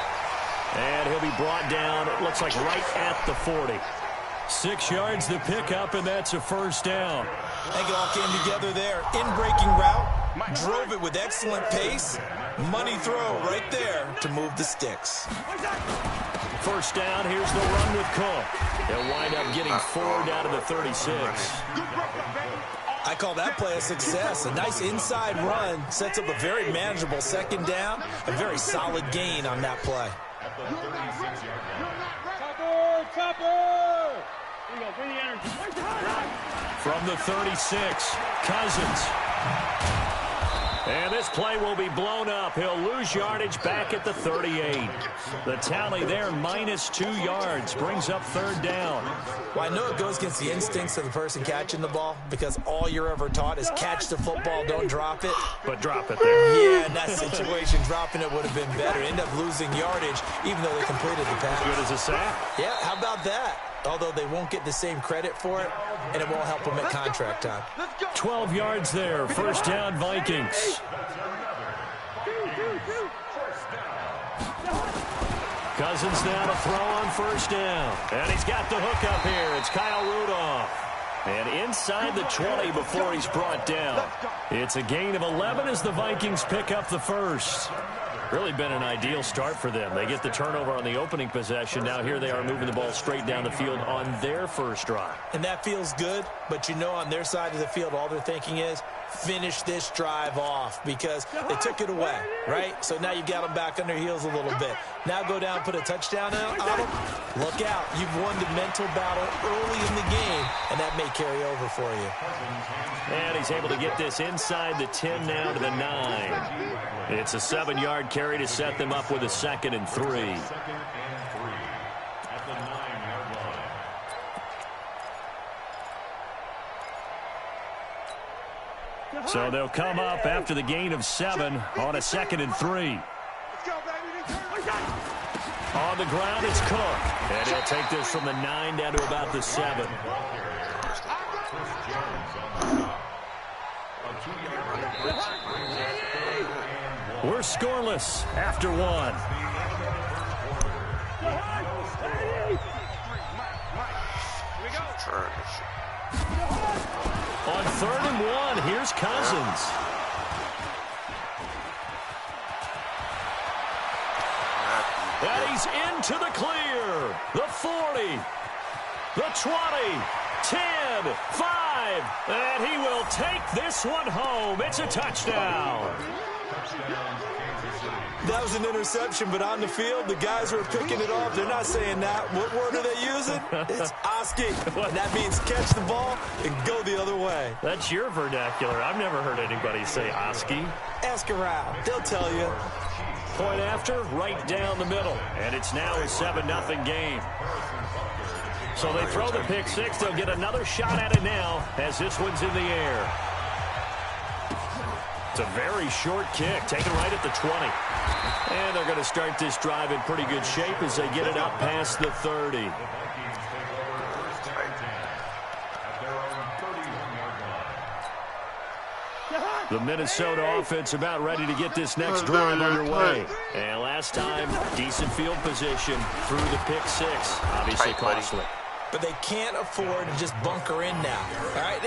And he'll be brought down, it looks like right at the 40. 6 yards to pick up, and that's a first down. I think it all came together there. In-breaking route, drove it with excellent pace. Money throw right there to move the sticks. First down, here's the run with Cook. They'll wind up getting 4 down to the 36. I call that play a success. A nice inside run sets up a very manageable 2nd down. A very solid gain on that play. From the 36, Cousins. And this play will be blown up. He'll lose yardage back at the 38. The tally there, -2 yards, brings up 3rd down. Well, I know it goes against the instincts of the person catching the ball, because all you're ever taught is catch the football, don't drop it. But drop it there. Yeah, in that situation, dropping it would have been better. End up losing yardage, even though they completed the pass. Good as a sack. Yeah, how about that? Although they won't get the same credit for it, and it won't help them at contract time. 12 yards there. First down, Vikings. Cousins now to throw on first down. And he's got the hook up here. It's Kyle Rudolph. And inside the 20 before he's brought down. It's a gain of 11 as the Vikings pick up the first. Really been an ideal start for them. They get the turnover on the opening possession. Now here they are moving the ball straight down the field on their first drive. And that feels good, but you know on their side of the field, all they're thinking is, finish this drive off, because they took it away, right? So now you got them back on their heels a little bit. Now go down, put a touchdown on them. Look out. You've won the mental battle early in the game, and that may carry over for you. And he's able to get this inside the 10 now to the 9. It's a 7-yard carry to set them up with a 2nd and 3. At the 9-yard line. So they'll come up after the gain of 7 on a 2nd and 3. On the ground, it's Cook. And he'll take this from the 9 down to about the 7. A 2-yard We're scoreless after one. On 3rd and 1, here's Cousins. And he's into the clear. The 40, the 20, 10, 5, and he will take this one home. It's a touchdown. That was an interception, but on the field, the guys who are picking it off, they're not saying that. What word are they using? It's Oski. And that means catch the ball and go the other way. That's your vernacular. I've never heard anybody say Oski. Ask around. They'll tell you. Point after, right down the middle. And it's now a 7-0 game. So they throw the pick six. They'll get another shot at it now as this one's in the air. It's a very short kick, taken right at the 20. And they're going to start this drive in pretty good shape as they get it up past the 30. The Minnesota offense about ready to get this next drive underway. And last time, decent field position through the pick six. Obviously costly. But they can't afford to just bunker in now. All right,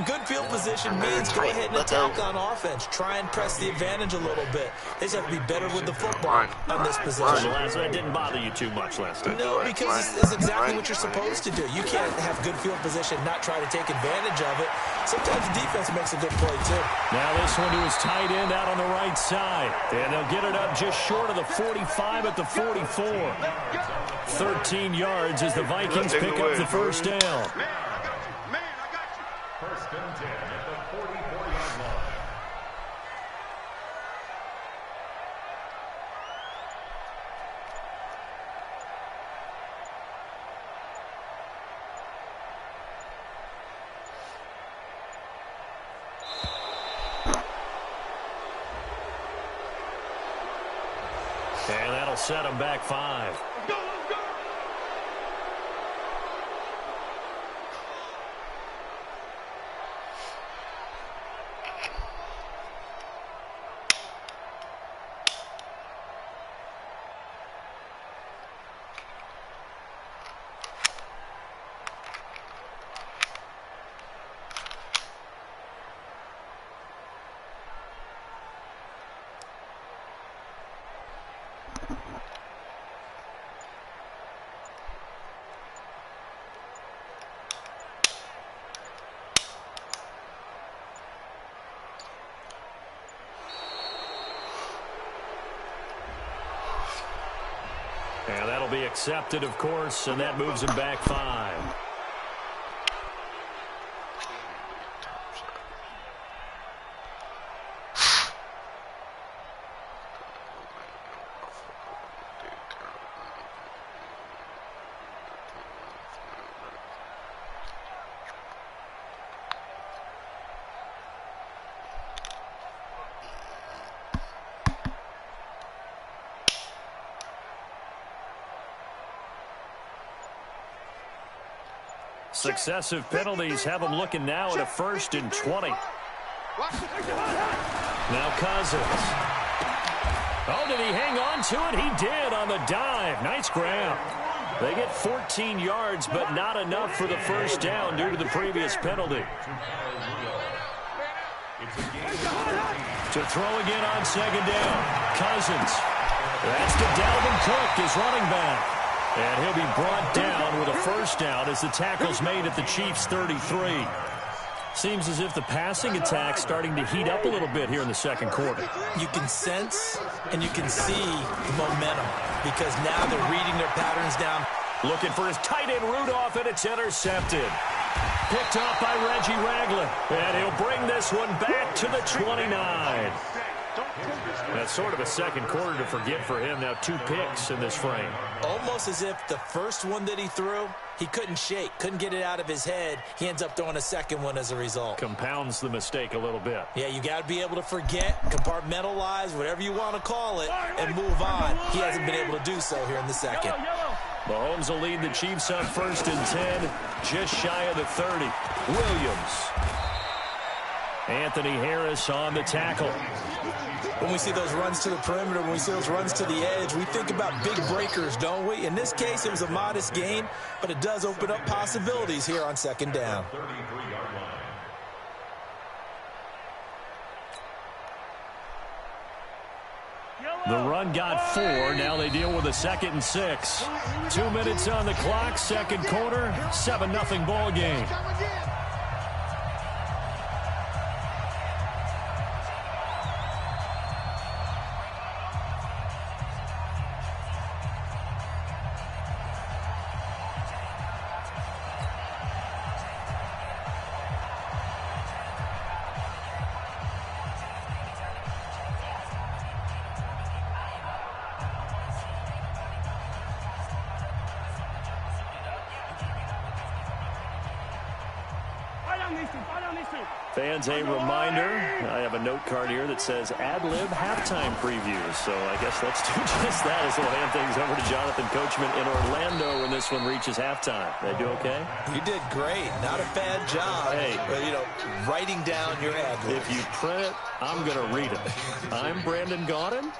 good field position means go ahead and attack on offense. Try and press the advantage a little bit. They just have to be better with the football on this position. That didn't bother you too much last time. No, because it's exactly what you're supposed to do. You can't have good field position and not try to take advantage of it. Sometimes the defense makes a good play, too. Now this one to his tight end out on the right side. And they'll get it up just short of the 45 at the 44. 13 yards as the Vikings pick up the first down. Man, I got you. First and 10 at the 44-yard line. And that'll set them back 5. And that'll be accepted, of course, and that moves him back 5. Successive penalties have them looking now at a 1st and 20. Now Cousins. Oh, did he hang on to it? He did on the dive. Nice grab. They get 14 yards, but not enough for the first down due to the previous penalty. To throw again on 2nd down. Cousins. That's to Dalvin Cook, his running back. And he'll be brought down with a first down as the tackle's made at the Chiefs' 33. Seems as if the passing attack's starting to heat up a little bit here in the second quarter. You can sense and you can see the momentum because now they're reading their patterns down. Looking for his tight end Rudolph, and it's intercepted. Picked up by Reggie Ragland. And he'll bring this one back to the 29. That's sort of a second quarter to forget for him. Now 2 picks in this frame. Almost as if the first one that he threw, he couldn't shake, couldn't get it out of his head. He ends up throwing a second one as a result. Compounds the mistake a little bit. Yeah, you got to be able to forget, compartmentalize, whatever you want to call it, and move on. He hasn't been able to do so here in the second. Mahomes will lead the Chiefs up 1st and 10, just shy of the 30. Williams. Anthony Harris on the tackle. when we see those runs to the perimeter, when we see those runs to the edge, we think about big breakers, don't we? In this case, it was a modest gain, but it does open up possibilities here on second down. The run got 4. Now they deal with a 2nd and 6. 2 minutes on the clock, second quarter, 7-0 ball game. Fans, a reminder, I have a note card here that says ad-lib halftime preview. So I guess let's do just that as we'll hand things over to Jonathan Coachman in Orlando when this one reaches halftime. Did I do okay? You did great. Not a bad job. Hey, but, you know, writing down your ad-lib. If you print it, I'm going to read it. I'm Brandon Gaudin.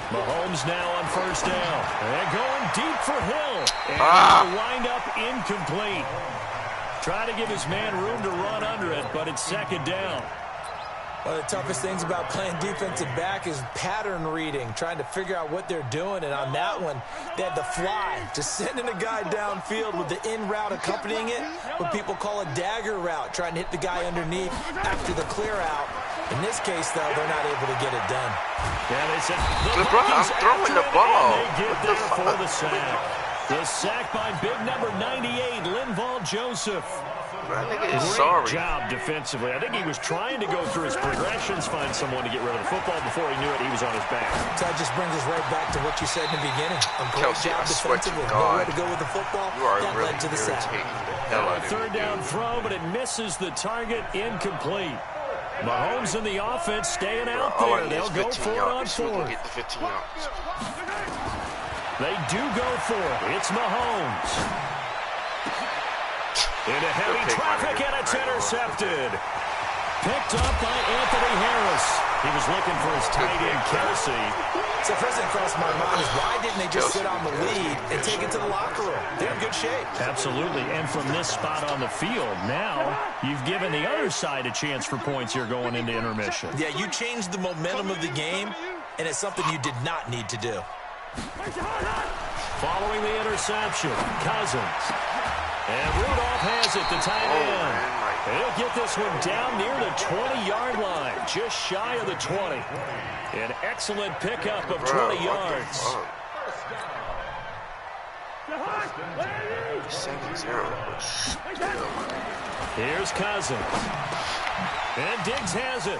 Mahomes now on first down. And going deep for Hill. And the windup incomplete. Try to give his man room to run under it, but it's second down. One of the toughest things about playing defensive back is pattern reading, trying to figure out what they're doing. And on that one, they had the fly, just sending a guy downfield with the in route accompanying it, what people call a dagger route, trying to hit the guy underneath after the clear out. In this case, though, they're not able to get it done. Yeah, they said I'm throwing the ball. They get there for the sack. The sack by big number 98, Linval Joseph. Great job defensively. I think he was trying to go through his progressions, find someone to get rid of the football. Before he knew it, he was on his back. So that just brings us right back to what you said in the beginning. A great job defensively. Nowhere to go with the football. That led to the sack. Third down throw, but it misses the target, incomplete. Mahomes and the offense staying out there. They'll go for it on fourth. They do go for it. It's Mahomes. Into heavy traffic, and it's intercepted. Picked up by Anthony Harris. He was looking for his tight end, Kelsey. So first thing crossed my mind is why didn't they just sit on the lead and take it to the locker room? They're in good shape. Absolutely, and from this spot on the field, now you've given the other side a chance for points here going into intermission. Yeah, you changed the momentum of the game, and it's something you did not need to do. Following the interception, Cousins. And Rudolph has it, the tight end. He'll get this one down near the 20-yard line, just shy of the 20. An excellent pickup of 20 yards. 7-0. Here's Cousins. And Diggs has it.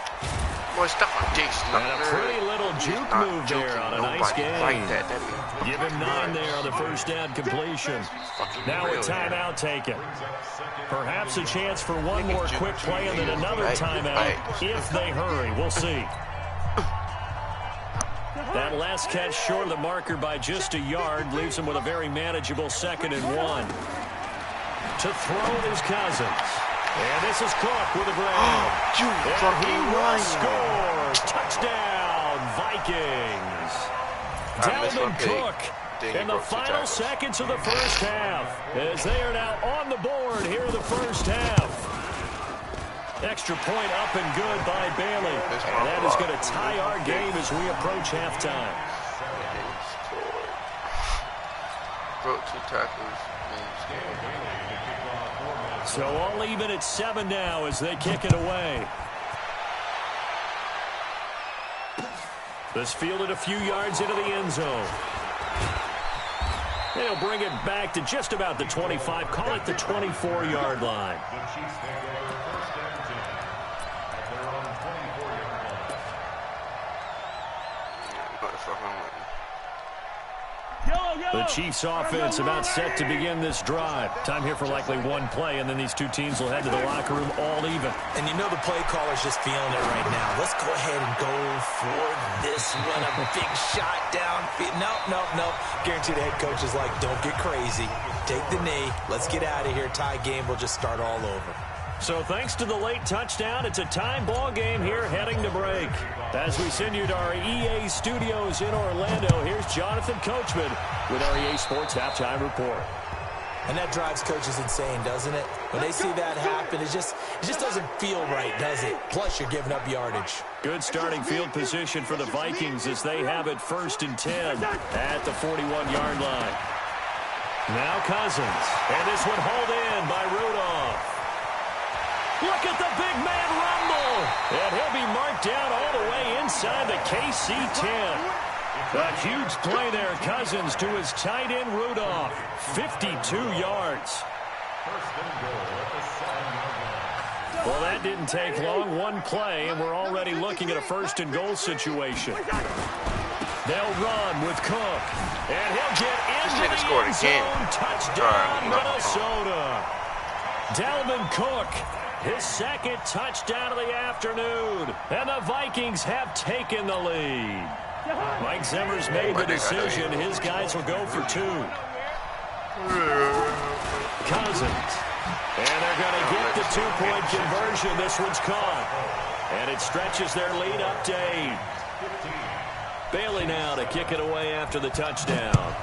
Boy, stop on Diggs. And a pretty little juke move there on a nice game. Give him 9 there on the first down completion. Now a timeout taken. Perhaps a chance for one more quick play and then another timeout if they hurry. We'll see. That last catch short of the marker by just a yard leaves him with a very manageable 2nd and 1. To throw is Cousins. And this is Cook with a grab. And he will score. Touchdown, Vikings. Dalvin Cook in the final seconds of the first half as they are now on the board here in the first half. Extra point up and good by Bailey. And that is going to tie our game as we approach halftime. Broke 2 tackles. So all even at 7 now as they kick it away. This fielded a few yards into the end zone. They'll bring it back to just about the 25. Call it the 24-yard line. The Chiefs offense about set to begin this drive. Time here for likely one play, and then these two teams will head to the locker room all even. And you know the play caller's just feeling it right now. Let's go ahead and go for this one. A big shot down. No. Guarantee the head coach is like, don't get crazy. Take the knee. Let's get out of here. Tie game. We'll just start all over. So thanks to the late touchdown, it's a tie ball game here heading to break. As we send you to our EA studios in Orlando, here's Jonathan Coachman with our EA Sports Halftime Report. And that drives coaches insane, doesn't it? When they see that happen, it just doesn't feel right, does it? Plus, you're giving up yardage. Good starting field position for the Vikings as they have it 1st and 10 at the 41-yard line. Now Cousins, and this one hauled in by Rudolph. Look at the big man rumble. And he'll be marked down all the way inside the KC 10. A huge play there. Cousins to his tight end, Rudolph. 52 yards. Well, that didn't take long. One play, and we're already looking at a 1st and goal situation. They'll run with Cook. And he'll get into the end zone. Touchdown, Minnesota. Dalvin Cook. His 2nd touchdown of the afternoon. And the Vikings have taken the lead. Mike Zimmer's made the decision. His guys will go for 2. Cousins. And they're going to get the 2-point conversion. This one's caught. And it stretches their lead up to 8. Bailey now to kick it away after the touchdown.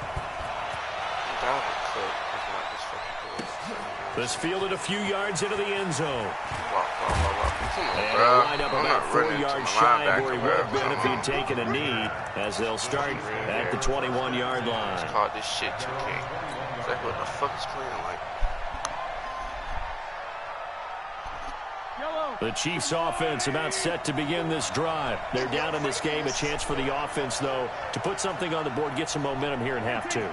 This fielded a few yards into the end zone. And he'll line up about 4 yards shy of where he would have been if he'd taken a knee, as they'll start at the 21-yard line. Called this shit 2K. It's like, what the fuck is playing like? The Chiefs offense about set to begin this drive. They're down in this game. A chance for the offense, though, to put something on the board, get some momentum here in half 2.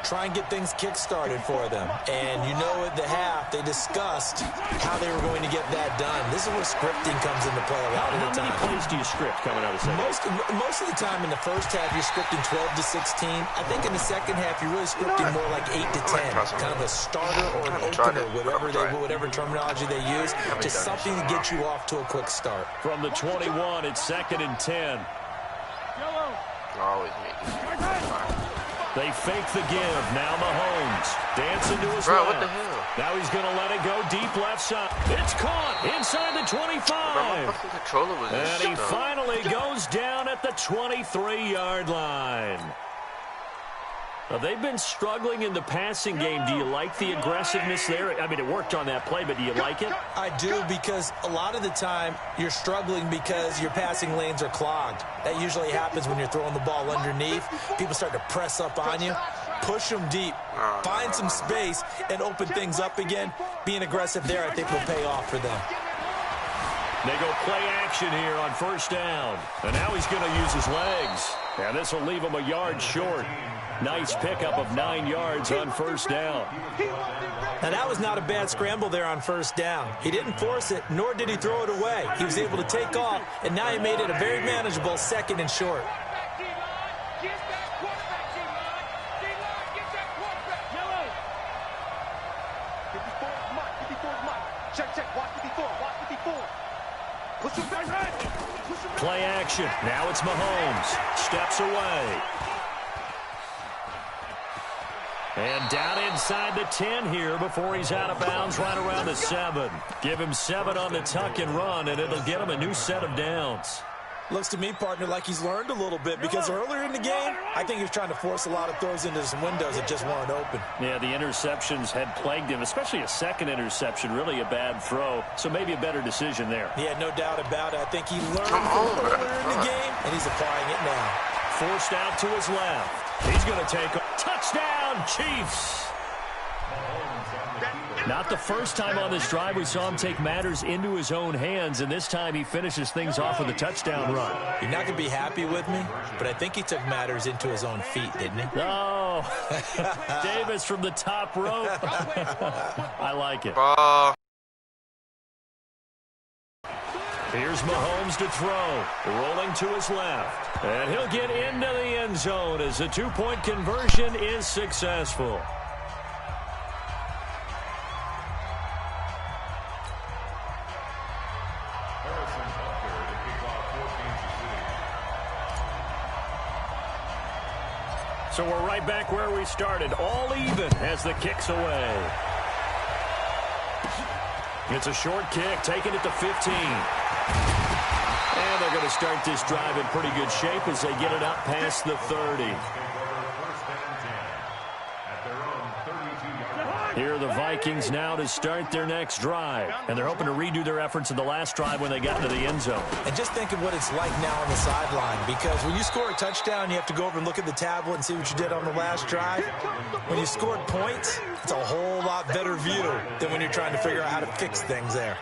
Try and get things kick-started for them. And you know at the half, they discussed how they were going to get that done. This is where scripting comes into play a lot of the time. How many plays do you script coming out of the second? Most of the time in the first half, you're scripting 12 to 16. I think in the second half, you're really scripting more like 8 to 10. Kind of a starter or an opener, whatever terminology they use. Just something to get you off to a quick start. From the 21, it's 2nd and 10. Always make it. They fake the give. Now Mahomes dancing to his left. What the hell? Now he's going to let it go deep left side. It's caught inside the 25. And he finally goes down at the 23-yard line. Now, they've been struggling in the passing game. Do you like the aggressiveness there? I mean, it worked on that play, but do you like it? I do, because a lot of the time you're struggling because your passing lanes are clogged. That usually happens when you're throwing the ball underneath. People start to press up on you. Push them deep. Find some space and open things up again. Being aggressive there, I think, will pay off for them. They go play action here on 1st down. And now he's going to use his legs. And this will leave him a yard short. Nice pickup of 9 yards on 1st down. Now, that was not a bad scramble there on 1st down. He didn't force it, nor did he throw it away. He was able to take off, and now he made it a very manageable 2nd and short. Play action. Now it's Mahomes. Steps away. And down inside the 10 here before he's out of bounds right around the 7. Give him 7 on the tuck and run, and it'll get him a new set of downs. Looks to me, partner, like he's learned a little bit, because earlier in the game, I think he was trying to force a lot of throws into some windows that just weren't open. Yeah, the interceptions had plagued him, especially a 2nd interception, really a bad throw. So maybe a better decision there. Yeah, no doubt about it. I think he learned from earlier in the game, and he's applying it now. Forced out to his left. He's going to take a touchdown, Chiefs. Not the first time on this drive we saw him take matters into his own hands, and this time he finishes things off with a touchdown run. You're not going to be happy with me, but I think he took matters into his own feet, didn't he? Oh, Davis from the top rope. I like it. Here's Mahomes to throw. Rolling to his left. And he'll get into the end zone as the two-point conversion is successful. So we're right back where we started, all even as the kick's away. It's a short kick, taking it to 15. And they're going to start this drive in pretty good shape as they get it up past the 30. Here are the Vikings now to start their next drive. And they're hoping to redo their efforts in the last drive when they got into the end zone. And just think of what it's like now on the sideline, because when you score a touchdown, you have to go over and look at the tablet and see what you did on the last drive. When you scored points, it's a whole lot better view than when you're trying to figure out how to fix things there.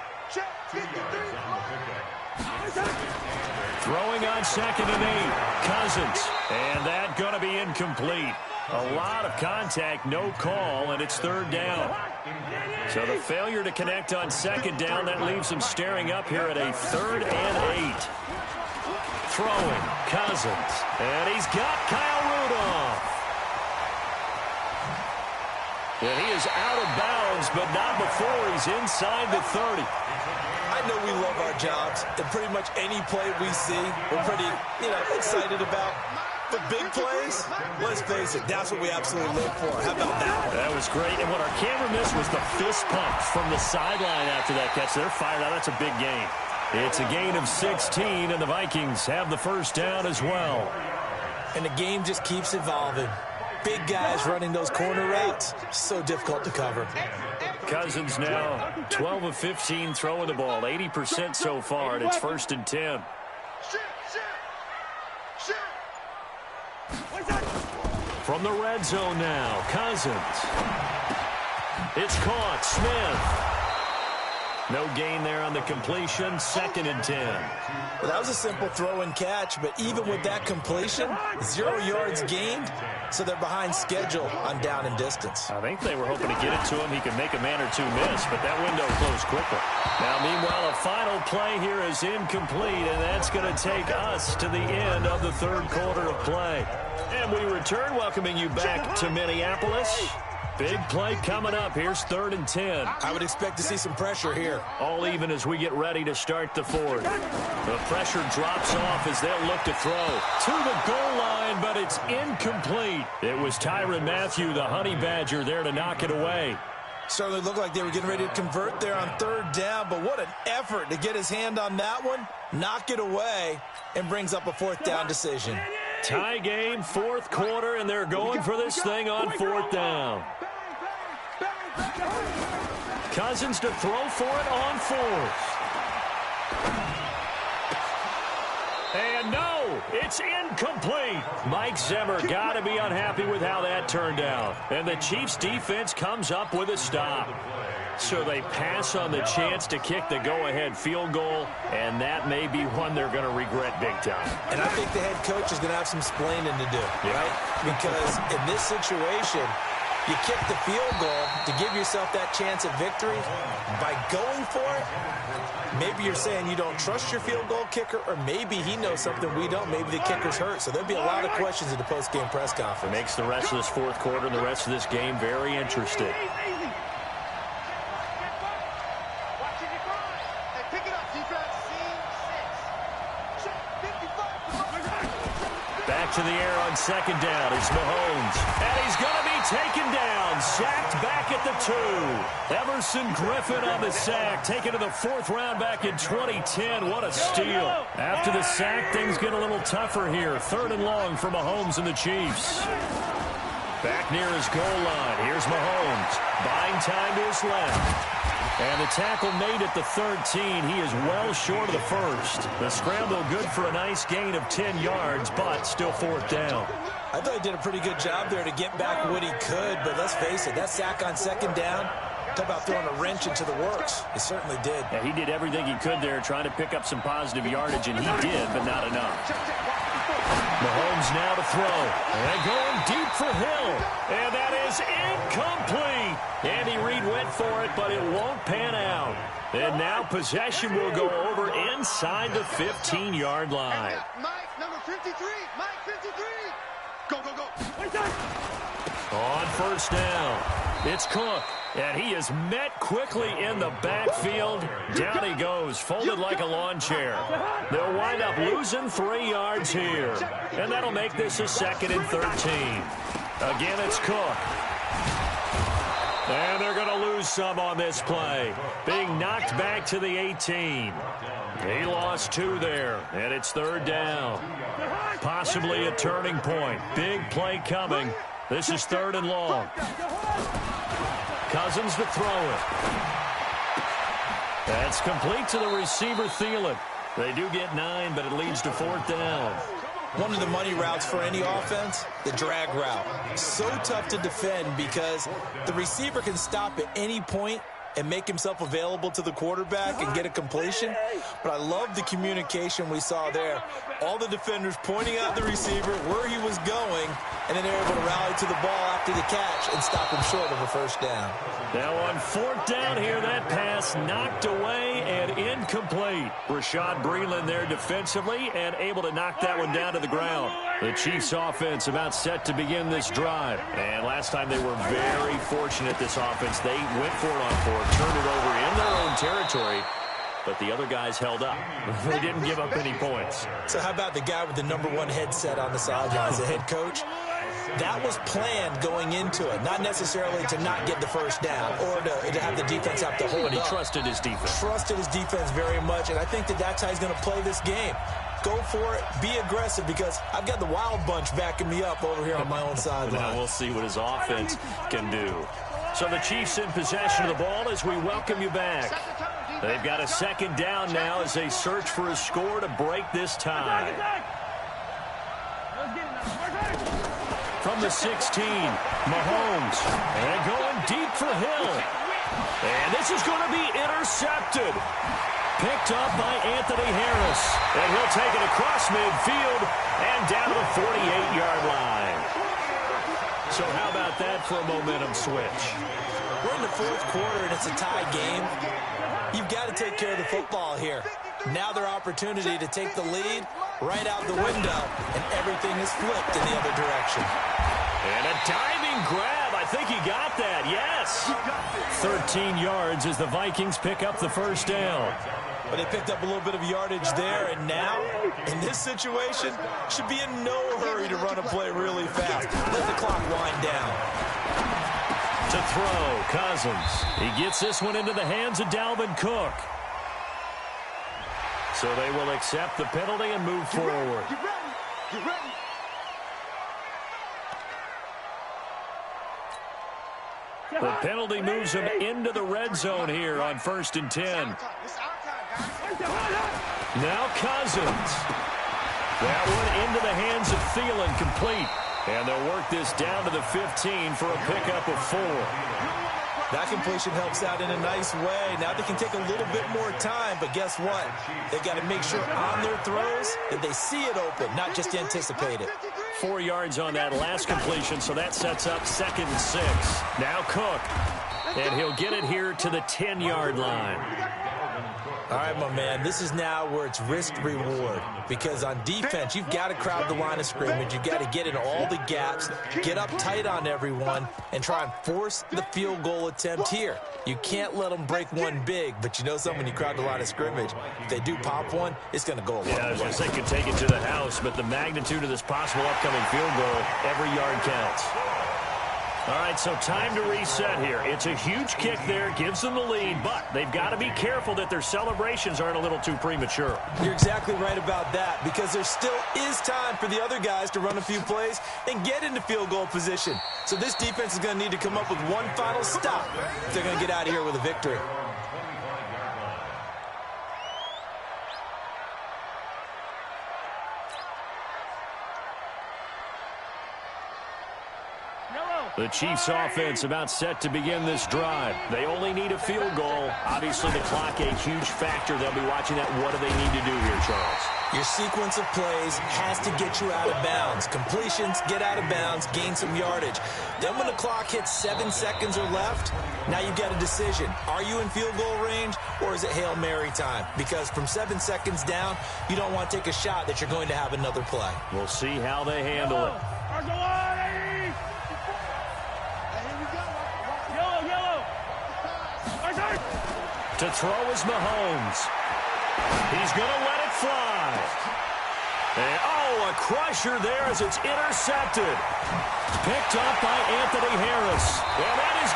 Throwing on 2nd and 8. Cousins. And that going to be incomplete. A lot of contact, no call, and it's 3rd down. So the failure to connect on 2nd down, that leaves him staring up here at a 3rd and 8. Throwing, Cousins. And he's got Kyle Rudolph. And he is out of bounds, but not before he's inside the 30. I know we love our jobs, and pretty much any play we see, we're pretty, excited about. But big plays, let's face it, that's what we absolutely live for. How about that one? That was great. And what our camera missed was the fist pump from the sideline after that catch. They're fired out. That's a big gain. It's a gain of 16, and the Vikings have the 1st down as well. And the game just keeps evolving. Big guys running those corner routes, so difficult to cover. Cousins now 12 of 15 throwing the ball, 80% so far, and it's 1st and 10. From the red zone now, Cousins. It's caught, Smith. No gain there on the completion, 2nd and 10. Well, that was a simple throw and catch, but even with that completion, 0 yards gained, so they're behind schedule on down and distance. I think they were hoping to get it to him. He could make a man or two miss, but that window closed quickly. Now, meanwhile, a final play here is incomplete, and that's going to take us to the end of the 3rd quarter of play. And we return, welcoming you back to Minneapolis. Big play coming up. Here's 3rd and 10. I would expect to see some pressure here. All even as we get ready to start the 4th. The pressure drops off as they'll look to throw to the goal line, but it's incomplete. It was Tyrann Mathieu, the Honey Badger, there to knock it away. Certainly looked like they were getting ready to convert there on 3rd down, but what an effort to get his hand on that one, knock it away, and brings up a 4th down decision. Tie game, 4th quarter, and they're going for this thing on 4th down. Cousins to throw for it on 4th. And no, it's incomplete. Mike Zimmer got to be unhappy with how that turned out. And the Chiefs defense comes up with a stop. So they pass on the chance to kick the go-ahead field goal, and that may be one they're going to regret big time. And I think the head coach is going to have some splaining to do, right? Because in this situation, you kick the field goal to give yourself that chance of victory. By going for it, maybe you're saying you don't trust your field goal kicker, or maybe he knows something we don't. Maybe the kicker's hurt. So there'll be a lot of questions at the post-game press conference. It makes the rest of this 4th quarter and the rest of this game very interesting. Back to the air on 2nd down is Mahomes. And he's going to be taken down. Sacked back at the 2. Everson Griffin on the sack. Taken to the 4th round back in 2010. What a steal. After the sack, things get a little tougher here. 3rd and long for Mahomes and the Chiefs. Back near his goal line. Here's Mahomes. Buying time to his left. And the tackle made at the 13. He is well short of the 1st. The scramble good for a nice gain of 10 yards, but still 4th down. I thought he did a pretty good job there to get back what he could, but let's face it, that sack on 2nd down, talk about throwing a wrench into the works. He certainly did. Yeah, he did everything he could there trying to pick up some positive yardage, and he did, but not enough. Mahomes now to throw. And going deep for Hill. And that is incomplete. Andy Reid went for it, but it won't pan out. And now possession will go over inside the 15-yard line. Mike, number 53. Mike, 53. Go, go, go. On first down, it's Cook, and he is met quickly in the backfield. Down he goes, folded like a lawn chair. They'll wind up losing 3 yards here, and that'll make this a 2nd and 13. Again, it's Cook. And they're going to lose some on this play, being knocked back to the 18. He lost 2 there, and it's 3rd down. Possibly a turning point. Big play coming. This is 3rd and long. Cousins to throw it. That's complete to the receiver, Thielen. They do get 9, but it leads to 4th down. One of the money routes for any offense, the drag route. So tough to defend because the receiver can stop at any point and make himself available to the quarterback and get a completion. But I love the communication we saw there. All the defenders pointing out the receiver, where he was going, and then they're able to rally to the ball after the catch and stop him short of a 1st down. Now on 4th down here, that pass knocked away and incomplete. Rashad Breeland there defensively and able to knock that one down to the ground. The Chiefs offense about set to begin this drive. And last time they were very fortunate, this offense. They went for it on 4th, turned it over in their own territory, but the other guys held up. They didn't give up any points. So how about the guy with the #1 headset on the sidelines, the head coach? That was planned going into it, not necessarily to not get the 1st down or to have the defense have to hold But he up. trusted his defense. Trusted his defense very much, and I think that's how he's going to play this game. Go for it, be aggressive, because I've got the wild bunch backing me up over here on my own sideline. Now we'll see what his offense can do. So the Chiefs in possession of the ball as we welcome you back. They've got a 2nd down now as they search for a score to break this tie. From the 16, Mahomes, and going deep for Hill. And this is going to be intercepted. Picked up by Anthony Harris. And he'll take it across midfield and down to the 48-yard line. So how about that for a momentum switch? We're in the 4th quarter, and it's a tie game. You've got to take care of the football here. Now their opportunity to take the lead right out the window, and everything is flipped in the other direction. And a diving grab. I think he got that. Yes. 13 yards as the Vikings pick up the 1st down. But they picked up a little bit of yardage there, and now, in this situation, should be in no hurry to run a play really fast. Let the clock wind down. To throw, Cousins. He gets this one into the hands of Dalvin Cook. So they will accept the penalty and move forward. Get ready. Get ready. The penalty moves him into the red zone here on 1st and 10. It's our time, guys. Now Cousins. That one into the hands of Thielen, complete. And they'll work this down to the 15 for a pickup of 4. That completion helps out in a nice way. Now they can take a little bit more time, but guess what? They've got to make sure on their throws that they see it open, not just anticipate it. 4 yards on that last completion, so that sets up 2nd and 6. Now Cook, and he'll get it here to the 10-yard line. All right, my man, this is now where it's risk-reward, because on defense, you've got to crowd the line of scrimmage. You've got to get in all the gaps, get up tight on everyone, and try and force the field goal attempt here. You can't let them break one big, but you know something, when you crowd the line of scrimmage, if they do pop one, it's going to go a long way. Yeah, I was going to say could take it to the house, but the magnitude of this possible upcoming field goal, every yard counts. All right, so time to reset here. It's a huge kick there, gives them the lead, but they've got to be careful that their celebrations aren't a little too premature. You're exactly right about that, because there still is time for the other guys to run a few plays and get into field goal position. So this defense is going to need to come up with one final stop if they're going to get out of here with a victory. Yellow. The Chiefs offense about set to begin this drive. They only need a field goal. Obviously, the clock a huge factor. They'll be watching that. What do they need to do here, Charles? Your sequence of plays has to get you out of bounds. Completions, get out of bounds, gain some yardage. Then when the clock hits 7 seconds or left, now you get a decision. Are you in field goal range or is it Hail Mary time? Because from 7 seconds down, you don't want to take a shot that you're going to have another play. We'll see how they handle it. To throw is Mahomes. He's going to let it fly. And, oh, a crusher there as it's intercepted. Picked up by Anthony Harris. And that is